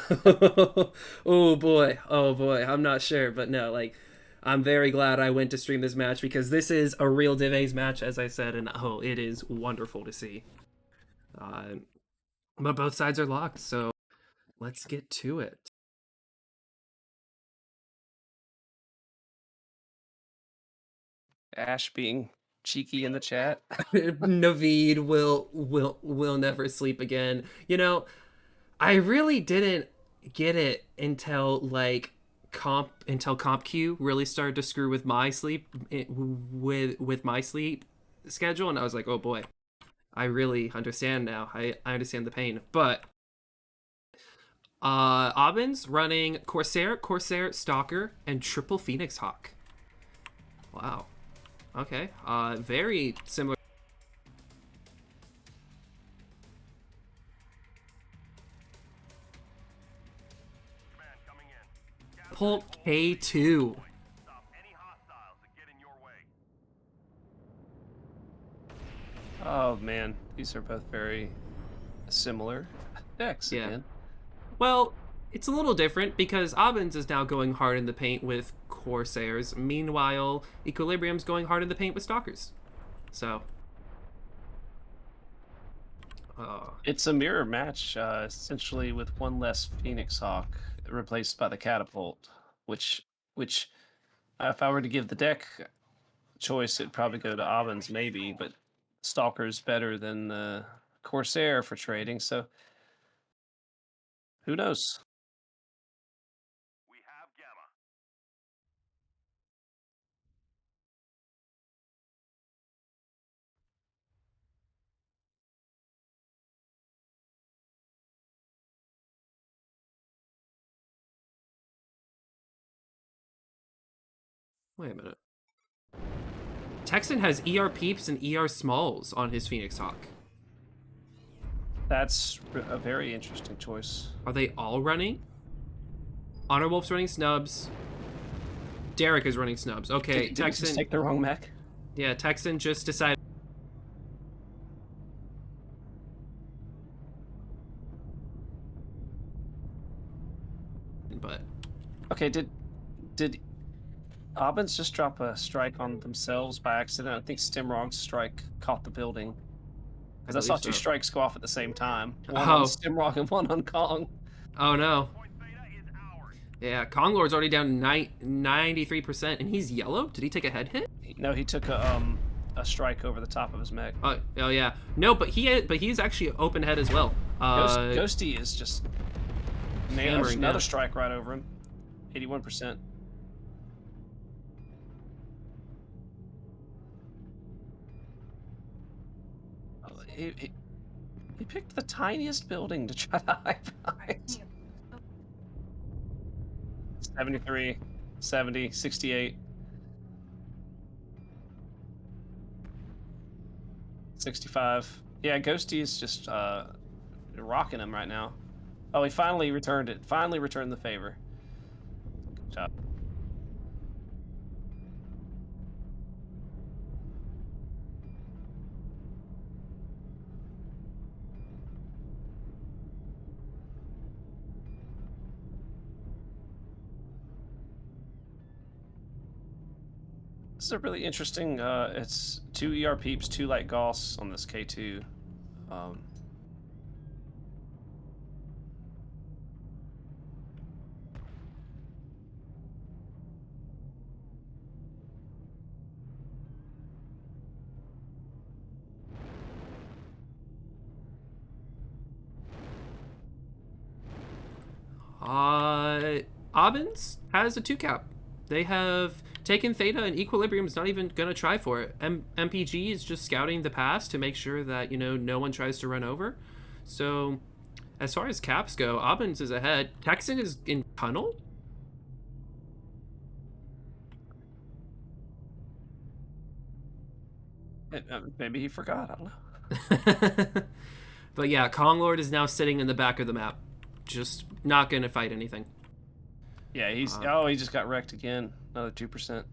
oh boy, I'm not sure, but no, like I'm very glad I went to stream this match because this is a real Div A's match, as I said, and it is wonderful to see. But both sides are locked, so let's get to it. Ash being cheeky in the chat. Naveed will never sleep again. I really didn't get it until like Comp Q really started to screw with my sleep with my sleep schedule, and I was like, oh boy, I really understand now. I understand the pain. But ABIN's running Corsair, Stalker, and triple Phoenix Hawk. Wow. Okay. Very similar. Command coming in. Pull K2. Stop any hostiles that get in your way. Oh man, these are both very similar decks Yeah. again. Well, it's a little different because ABIN's is now going hard in the paint with Corsairs. Meanwhile, Equilibrium's going hard in the paint with Stalkers. So. It's a mirror match, essentially, with one less Phoenix Hawk replaced by the Catapult, which, if I were to give the deck choice, it'd probably go to ABIN's maybe, but Stalker's better than Corsair for trading, so who knows? We have Gamma. Wait a minute. Texan has ER Peeps and ER Smalls on his Phoenix Hawk. That's a very interesting choice. Are they all running? Honor Wolf's running Snubs. Derek is running Snubs. Okay, Did he just Texan. take the wrong mech? Yeah, Texan just decided. But Okay, did ABIN's just drop a strike on themselves by accident? I think Stimrog's strike caught the building. Because I saw believe two so. strikes go off at the same time. One Oh. on Stimrog and one on Kong. Oh no. Point Theta is ours. Yeah, Kong Lord's already down 93%, and he's yellow. Did he take a head hit? No, he took a strike over the top of his mech. Oh yeah. No, but he's actually open head as well. Ghosty is just Hammering another down. strike right over him. 81%. He picked the tiniest building to try to hide behind. 73, 70, 68. 65. Yeah, Ghosty is just rocking him right now. Oh, he finally returned it. Finally returned the favor. Good job. This is a really interesting. It's 2 ER Peeps, 2 Light Gauss on this K2. ABIN's has a 2-cap. They have taken Theta, and Equilibrium's not even gonna try for it. MPG is just scouting the pass to make sure that no one tries to run over. So, as far as caps go, ABIN's is ahead. Texan is in tunnel. Maybe he forgot. I don't know. But yeah, Kong Lord is now sitting in the back of the map, just not gonna fight anything. Yeah, he just got wrecked again. Another 2%.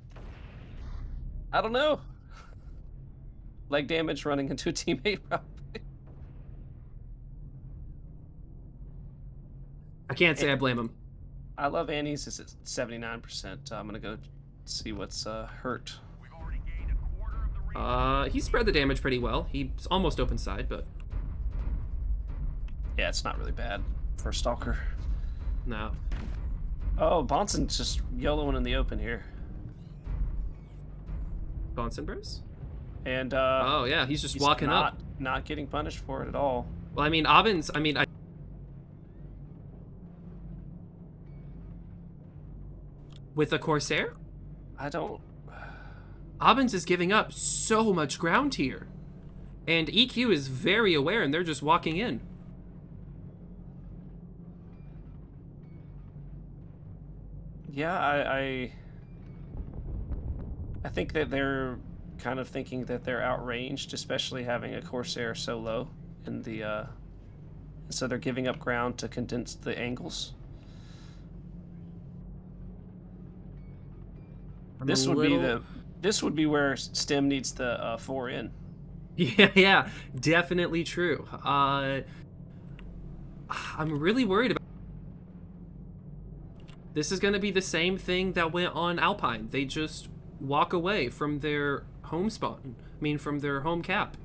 I don't know. Leg damage running into a teammate, probably. I can't say I blame him. I love Annie's. It's at 79%. I'm gonna go see what's hurt. We've already gained a quarter of the region. He spread the damage pretty well. He's almost open side, but Yeah, it's not really bad for a Stalker. no. Oh, Bonson's just YOLOing in the open here. Bonson Bros? And Oh yeah, he's just walking up. Not getting punished for it at all. Well, I mean, ABIN's. I mean, with a Corsair? I don't. ABIN's is giving up so much ground here. And EQ is very aware, and they're just walking in. Yeah, I think that they're kind of thinking that they're outranged, especially having a Corsair so low in the. So they're giving up ground to condense the angles. This would be where Stem needs the 4 in. Yeah, definitely true. I'm really worried about. This is going to be the same thing that went on Alpine. They just walk away from their home spawn. I mean, from their home cap.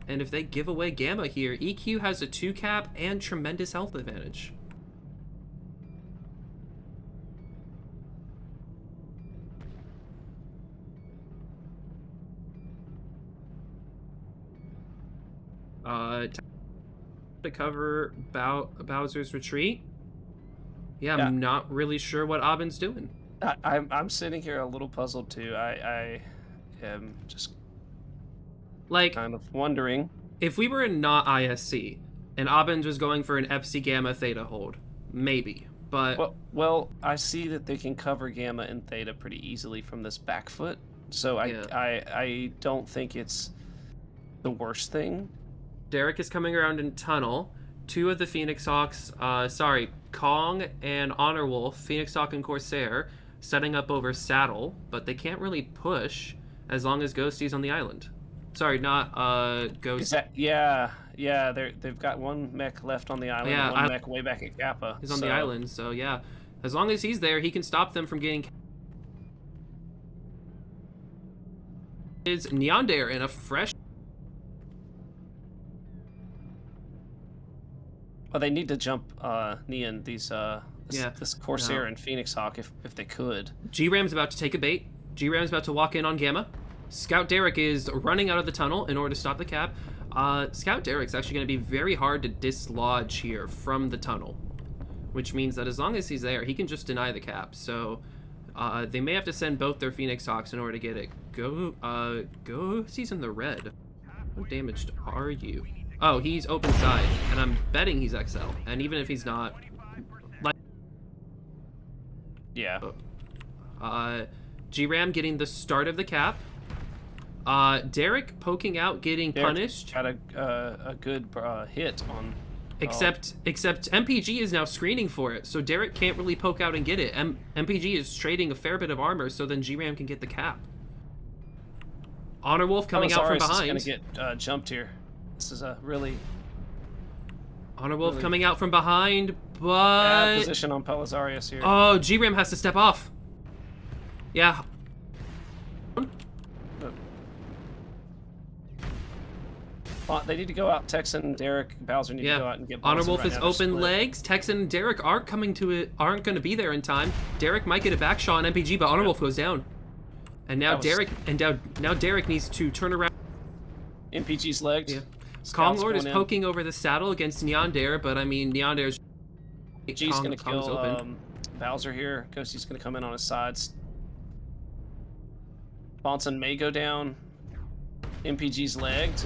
And if they give away Gamma here, EQ has a 2 cap and tremendous health advantage. To cover Bowser's retreat. Yeah, I'm not really sure what ABIN's doing. I'm sitting here a little puzzled too. I am just like kind of wondering. If we were in not ISC and ABIN was going for an FC Gamma Theta hold, maybe. But well, I see that they can cover Gamma and Theta pretty easily from this back foot. So I don't think it's the worst thing. Derek is coming around in tunnel. 2 of the Phoenix Hawks, Kong and Honor Wolf, Phoenix Hawk and Corsair, setting up over Saddle, but they can't really push as long as Ghosty's on the island. Sorry, not Ghost. They've got 1 mech left on the island, and 1 mech way back at Kappa. He's on the island, so yeah. As long as he's there, he can stop them from getting. Is Neander in a fresh. Well, they need to jump Neon, this Corsair and Phoenix Hawk if they could. G-Ram's about to take a bait. G-Ram's about to walk in on Gamma. Scout Derek is running out of the tunnel in order to stop the cap. Scout Derek's actually going to be very hard to dislodge here from the tunnel, which means that as long as he's there, he can just deny the cap. So they may have to send both their Phoenix Hawks in order to get it. Go. He's in the red. How damaged are you? Oh, he's open side, and I'm betting he's XL. And even if he's not, like, yeah. G-Ram getting the start of the cap. Derek poking out, getting punished. Got a good hit on. Except MPG is now screening for it, so Derek can't really poke out and get it. MPG is trading a fair bit of armor, so then G-Ram can get the cap. Honor Wolf coming out from behind. Is gonna get jumped here. This is a really. Honor Wolf coming out from behind, but bad position on Pelazarius here. Oh, G-Ram has to step off. Yeah. They need to go out. Texan, Derek, Bowser need to go out and get. Honor Wolf is open legs. Texan and Derek aren't going to be there in time. Derek might get a back shot on MPG, but Honor Wolf goes down. And now Derek needs to turn around. MPG's legged. Yeah. Kong Lord is poking over the saddle against Neander, but I mean Neander's. G's gonna kill Bowser here. Ghosty's gonna come in on his sides. Bonson may go down. MPG's legged.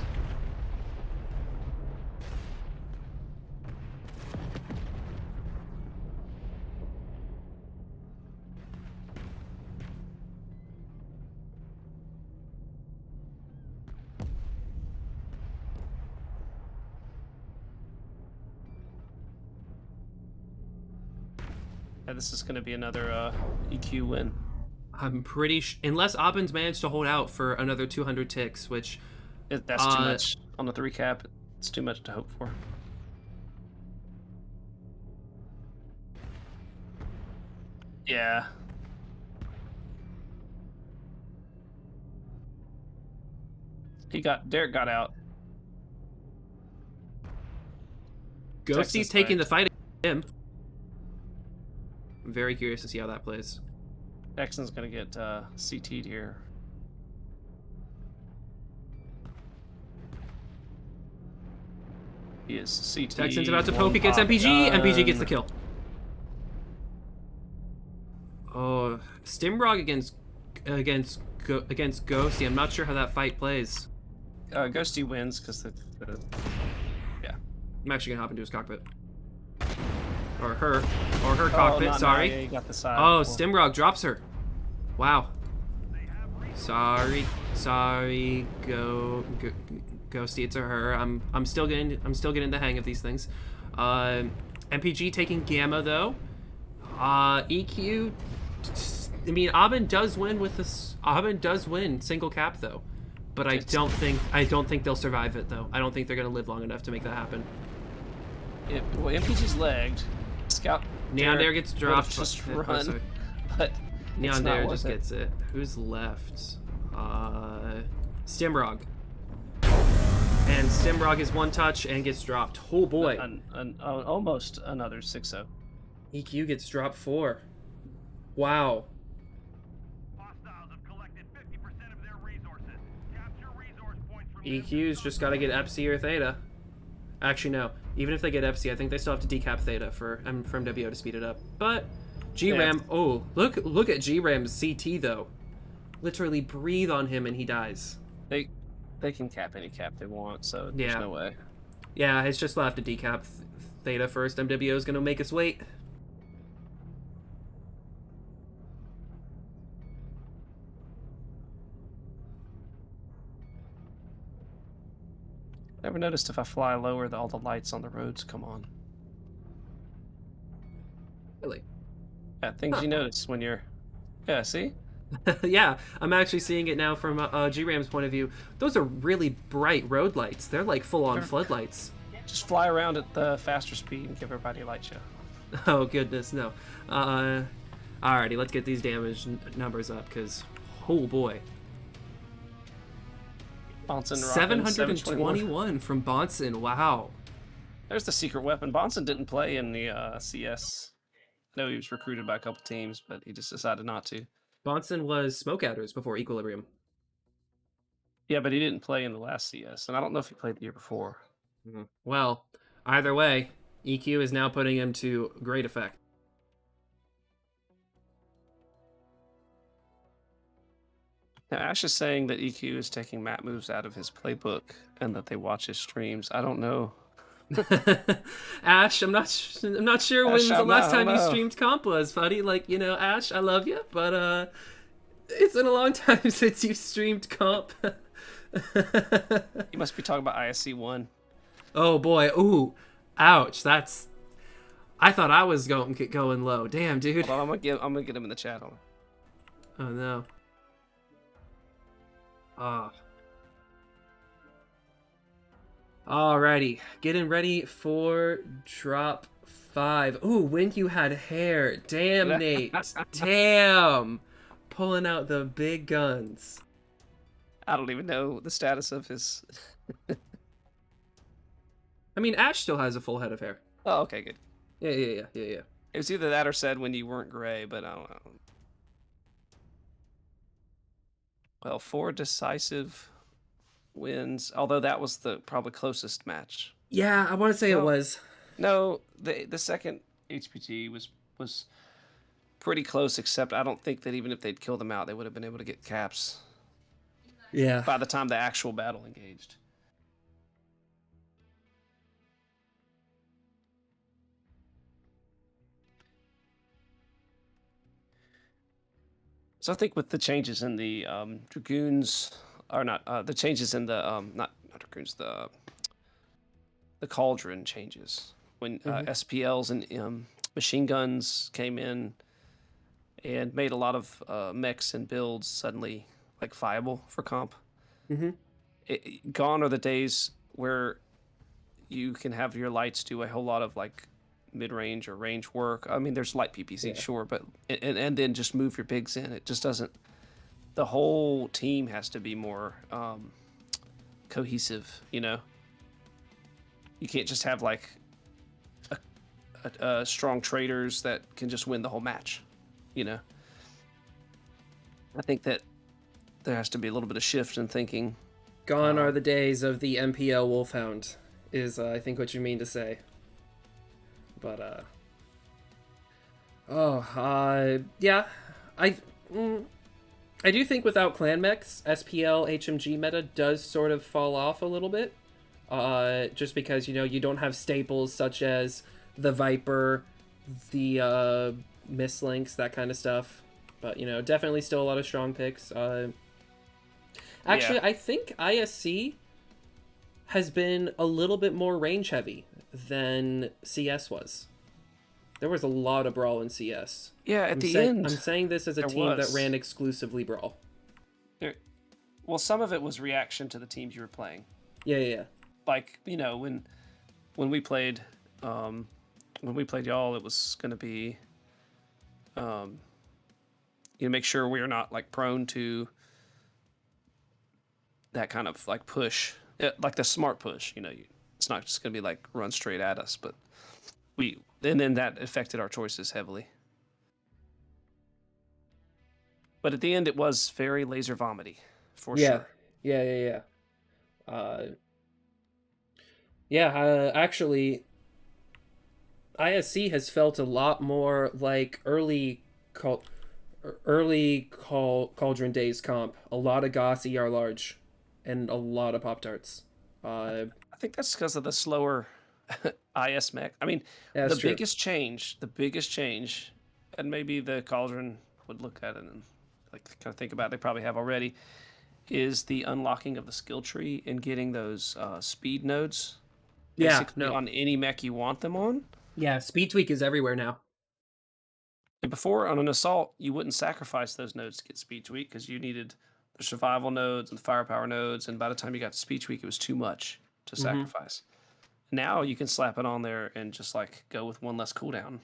Yeah, this is going to be another EQ win. I'm pretty unless ABIN's managed to hold out for another 200 ticks, which that's too much on the 3 cap. It's too much to hope for. Yeah. Derek got out. Ghosty's taking the fight against him. I'm very curious to see how that plays. Texan's gonna get CT'd here. He is CT. Texan's about to poke against MPG. MPG gets the kill. Oh, Stimrog against Ghosty. I'm not sure how that fight plays. Ghosty wins because yeah. I'm actually gonna hop into his cockpit. Or her cockpit. Not Sorry. now. Yeah, you got the side. Oh, before. Stimrog drops her. Wow. Sorry, Ghosty. It's her. I'm still getting the hang of these things. MPG taking Gamma though. EQ. I mean, ABIN does win with this. ABIN does win single cap though, but I don't think they'll survive it though. I don't think they're gonna live long enough to make that happen. Well, MPG's lagged. Scout. Neon Dare gets dropped. Just Oh, run. sorry. But Neon Dare just gets it. Who's left? Stimrog. And Stimrog is one touch and gets dropped. Oh boy. Almost another 6-0. EQ gets dropped 4. Wow. Hostiles have collected 50% of their resources. Capture resource points from EQ's just got to get Epsi or Theta. Actually, no. Even if they get Epsi, I think they still have to decap Theta from WO to speed it up. But GRAM, Yeah. oh, look at GRAM's CT though. Literally breathe on him and he dies. They can cap any cap they want, so there's Yeah. no way. Yeah, it's just left to decap Theta first. MWO is going to make us wait. Never noticed if I fly lower that all the lights on the roads come on. Really? Yeah, things you notice when you're. Yeah, see? Yeah, I'm actually seeing it now from GRAM's point of view. Those are really bright road lights. They're like full-on floodlights. Just fly around at the faster speed and give everybody a light show. Oh goodness, no. Alrighty, let's get these damage numbers up, because oh boy. Bonson 721 from Bonson. Wow. There's the secret weapon. Bonson didn't play in the CS. I know he was recruited by a couple teams, but he just decided not to. Bonson was Smoke Outers before Equilibrium. Yeah, but he didn't play in the last CS, and I don't know if he played the year before. Well, either way, EQ is now putting him to great effect. Now, Ash is saying that EQ is taking map moves out of his playbook and that they watch his streams. I don't know. Ash, I'm not sure Ash, when's the last I don't time you know. streamed comp was, buddy. Like, you know, Ash, I love you, but it's been a long time since you've streamed comp. You must be talking about ISC1. Oh boy, ooh, ouch. That's. I thought I was going low. Damn, dude. Well, I'm gonna get him in the chat. Hold on. Oh no. Ah. Alrighty, getting ready for drop 5. Ooh, when you had hair. Damn, Nate. Damn. Pulling out the big guns. I don't even know the status of his. I mean, Ash still has a full head of hair. Oh, okay, good. Yeah. It was either that or said when you weren't gray, but I don't know. Well, 4 decisive wins, although that was the probably closest match. Yeah, I want to say it was. No, the second HPT was pretty close, except I don't think that even if they'd killed them out, they would have been able to get caps Yeah. by the time the actual battle engaged. So I think with the changes in the Dragoons, or not, the changes in the, not Dragoons, the Cauldron changes. When SPLs and machine guns came in and made a lot of mechs and builds suddenly like viable for comp. Gone are the days where you can have your lights do a whole lot of like mid-range or range work. I mean, there's light PPC, sure, but and then just move your bigs in. It just doesn't. The whole team has to be more cohesive. You know, you can't just have like a strong traders that can just win the whole match. You know, I think that there has to be a little bit of shift in thinking. Gone are the days of the MPL Wolfhound, is I think what you mean to say. But yeah, I do think without clan mechs, SPL HMG meta does sort of fall off a little bit. Just because, you know, you don't have staples such as the Viper, the Mistlinks, that kind of stuff. But, you know, definitely still a lot of strong picks. Actually, I think ISC has been a little bit more range heavy than CS was. There was a lot of Brawl in CS. Yeah, at the end. I'm saying this as a team that ran exclusively Brawl. Well, some of it was reaction to the teams you were playing. Yeah. Like, you know, when we played y'all, it was going to be you know, make sure we are not like prone to that kind of like push, like the smart push. You know, it's not just going to be like run straight at us, but and then that affected our choices heavily. But at the end, it was very laser vomity, for sure. Yeah. Actually, ISC has felt a lot more like early Cauldron Days comp. A lot of Goss ER large, and a lot of Pop-Tarts. I think that's because of the slower IS mech. I mean, yeah, the biggest change, and maybe the Cauldron would look at it and like kind of think about it, they probably have already, is the unlocking of the skill tree and getting those speed nodes. On any mech you want them on. Yeah, speed tweak is everywhere now. And before, on an assault, you wouldn't sacrifice those nodes to get speed tweak because you needed the survival nodes and the firepower nodes, and by the time you got to speed tweak, it was too much to sacrifice. Now you can slap it on there and just like go with one less cooldown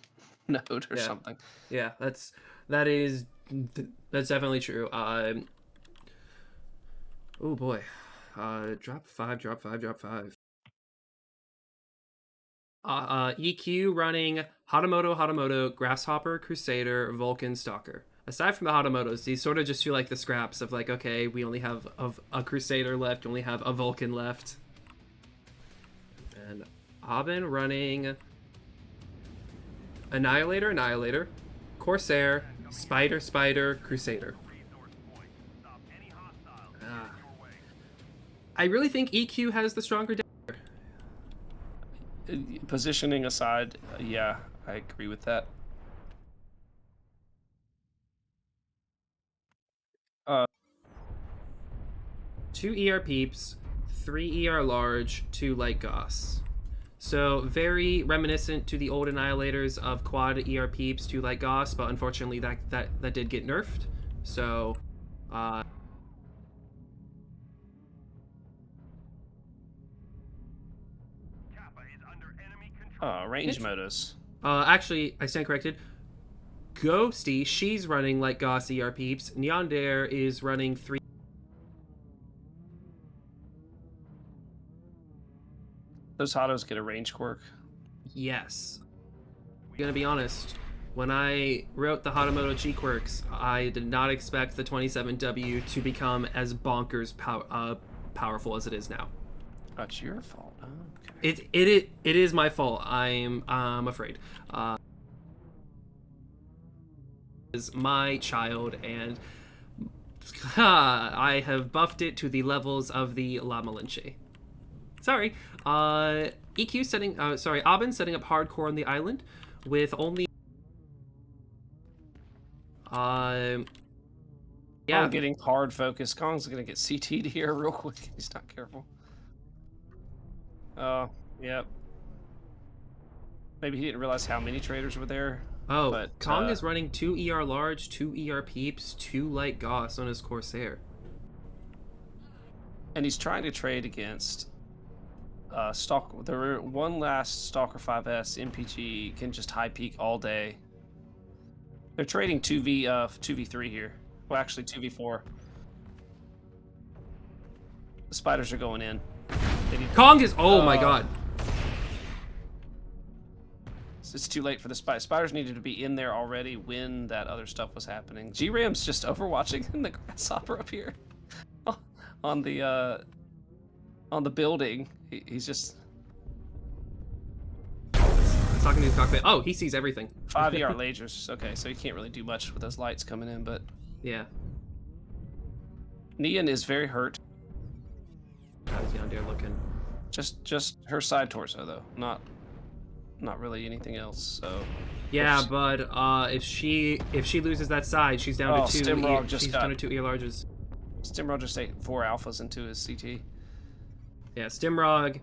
node or something. Yeah, that's definitely true. Oh boy, drop five. EQ running Hatamoto, Grasshopper, Crusader, Vulcan, Stalker. Aside from the Hatamotos, these sort of just feel like the scraps of like, okay, we only have a Crusader left, we only have a Vulcan left. And ABIN running Annihilator, Corsair, Spider, Crusader. I really think EQ has the stronger deck. Positioning aside, yeah, I agree with that. Two ER peeps, 3 ER large, 2 light Goss. So very reminiscent to the old Annihilators of quad ER peeps, 2 light Goss, but unfortunately that did get nerfed. So range modus. Actually, I stand corrected. Ghosty, she's running like Goss ER peeps. Neondare is running 3. Those Hatos get a range quirk. Yes. I'm gonna be honest. When I wrote the Hatamoto G quirks, I did not expect the 27W to become as bonkers powerful as it is now. That's your fault. Oh, okay. It is my fault. I'm afraid. Is my child, and I have buffed it to the levels of the La Malinche. Sorry. EQ setting. ABIN setting up hardcore on the island with only. Yeah, Kong getting hard focus. Kong's gonna get CT'd here real quick. He's not careful. Oh, yep. Maybe he didn't realize how many traders were there. Oh, but Kong is running 2 ER large, 2 ER peeps, 2 light Goss on his Corsair. And he's trying to trade against Stalker. There one last Stalker 5S MPG can just high peak all day. They're trading 2v3 here. Well, actually 2v4. The spiders are going in. Kong is my god. It's too late for the spiders. Spiders needed to be in there already when that other stuff was happening. G-Ram's just overwatching in the grasshopper up here on the building. He's just talking to his cockpit. Oh, he sees everything. 5 ER lasers. Okay, so he can't really do much with those lights coming in, but Yeah. Neon is very hurt. How's Yondir looking? Just her side torso though, not really anything else. So Yeah, if- but if she loses that side, she's down Oh, to 2 Stimrog just she's got- down to 2 ER larges. Stimrog just ate 4 alphas into his CT. Yeah, Stimrog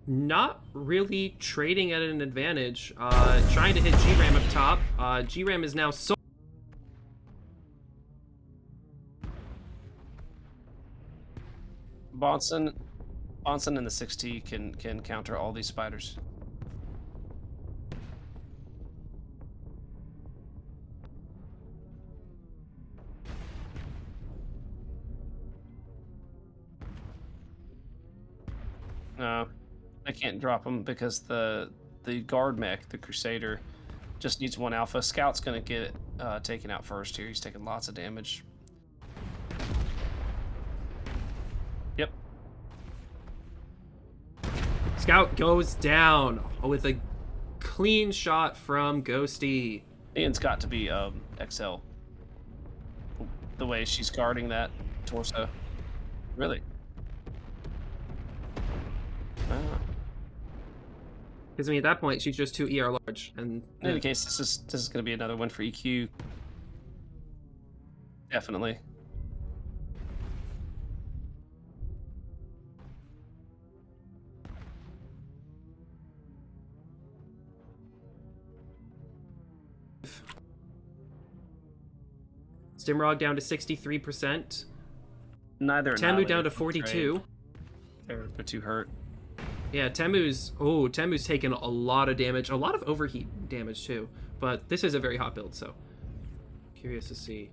not really trading at an advantage. Trying to hit GRAM up top. GRAM is now so Bonson and the 6T can counter all these spiders. No, I can't drop him because the guard mech, the Crusader, just needs 1 alpha. Scout's gonna get taken out first here. He's taking lots of damage. Yep. Scout goes down with a clean shot from Ghosty. Ian's got to be XL. The way she's guarding that torso. Really? Because I mean, at that point, she's just 2 ER large, and In any case, this is going to be another win for EQ. Definitely. Stimrog down to 63%. Neither Temu down to annihilated from 42. trade. They're too hurt. Yeah, Temu's taken a lot of damage, a lot of overheat damage too. But this is a very hot build, so curious to see.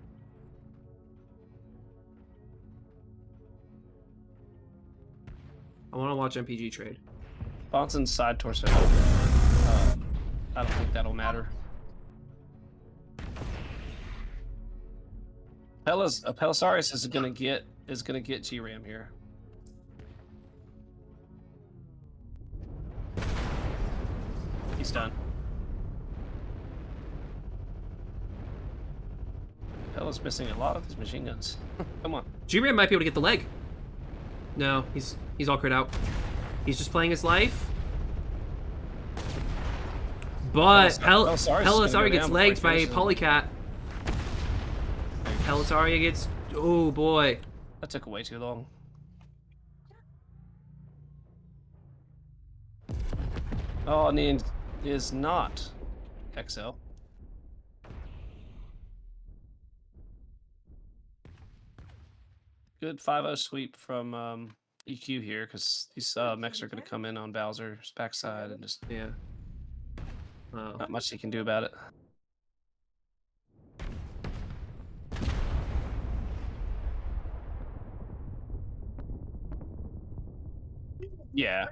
I want to watch MPG trade. Bonson's side torso. I don't think that'll matter. Pelisarius is gonna get GRAM here. He's done. Pella's missing a lot of his machine guns. Come on. GRAM might be able to get the leg. No, he's all crit out. He's just playing his life. But Pelisari gets legged by a Polycat. Pelisari gets... Oh, boy. That took way too long. Oh, Neon is not XL. Good 5-0 sweep from EQ here, because these mechs are going to come in on Bowser's backside and just Yeah. Wow. not much he can do about it. Yeah.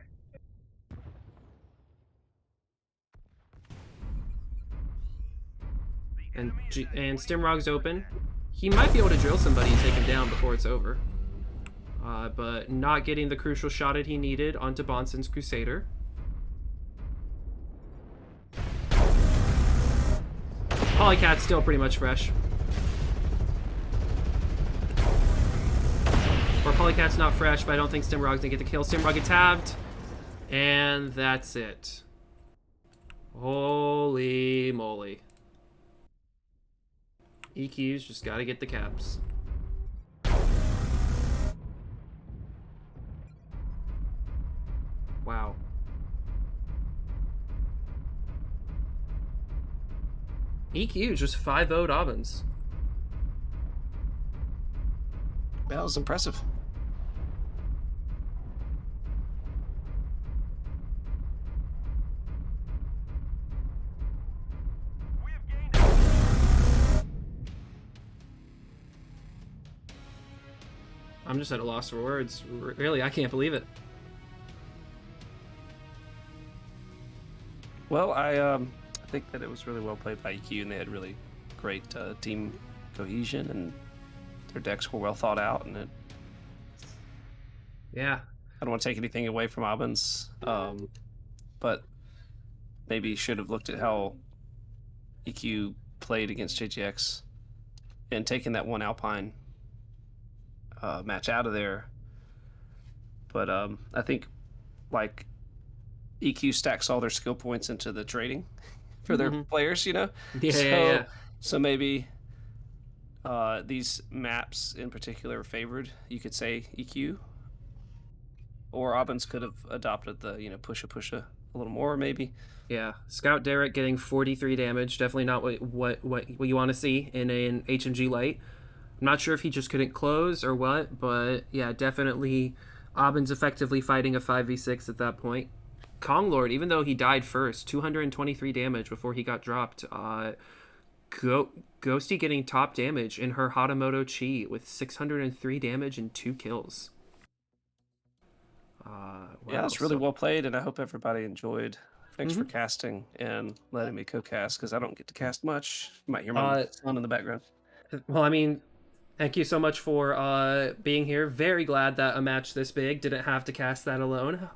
And Stimrog's open. He might be able to drill somebody and take him down before it's over. But not getting the crucial shot that he needed onto Bonson's Crusader. Polycat's still pretty much fresh. Or Polycat's not fresh, but I don't think Stimrog's gonna get the kill. Stimrog gets halved. And that's it. Holy moly. EQ's just gotta get the caps. Wow. EQ just 5-0'd ABINs. That was impressive. We have gained I'm just at a loss for words. Really, I can't believe it. Well, I think that it was really well played by EQ, and they had really great team cohesion, and their decks were well thought out. And Yeah. I don't want to take anything away from ABINs, but maybe should have looked at how EQ played against JGX and taking that one Alpine match out of there. But I think like EQ stacks all their skill points into the trading for their players, you know? Yeah, So, yeah. so maybe these maps in particular are favored, you could say EQ. Or Aubins could have adopted the, push a little more, maybe. Yeah, Scout Derek getting 43 damage. Definitely not what you want to see in an HMG light. I'm not sure if he just couldn't close or what, but yeah, definitely Aubin's effectively fighting a 5v6 at that point. Konglord, even though he died first, 223 damage before he got dropped. Ghosty getting top damage in her Hatamoto Chi with 603 damage and 2 kills. Yeah, it's really well played, and I hope everybody enjoyed. Thanks for casting and letting me co-cast, because I don't get to cast much. You might hear my son in the background. Well, I mean, thank you so much for being here. Very glad that a match this big didn't have to cast that alone.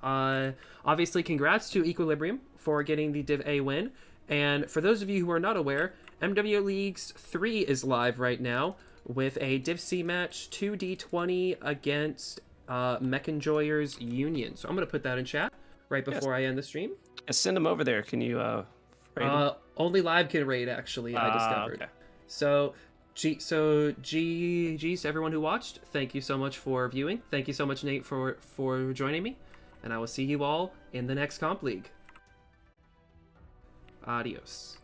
Obviously, congrats to Equilibrium for getting the Div A win. And for those of you who are not aware, MW Leagues 3 is live right now with a Div C match 2D20 against Mech Enjoyers Union. So I'm going to put that in chat right before I end the stream. Send them over there. Can you raid them? Only live can raid, actually, I discovered. Okay. So GG's to everyone who watched. Thank you so much for viewing. Thank you so much, Nate, for joining me. And I will see you all in the next Comp League. Adios.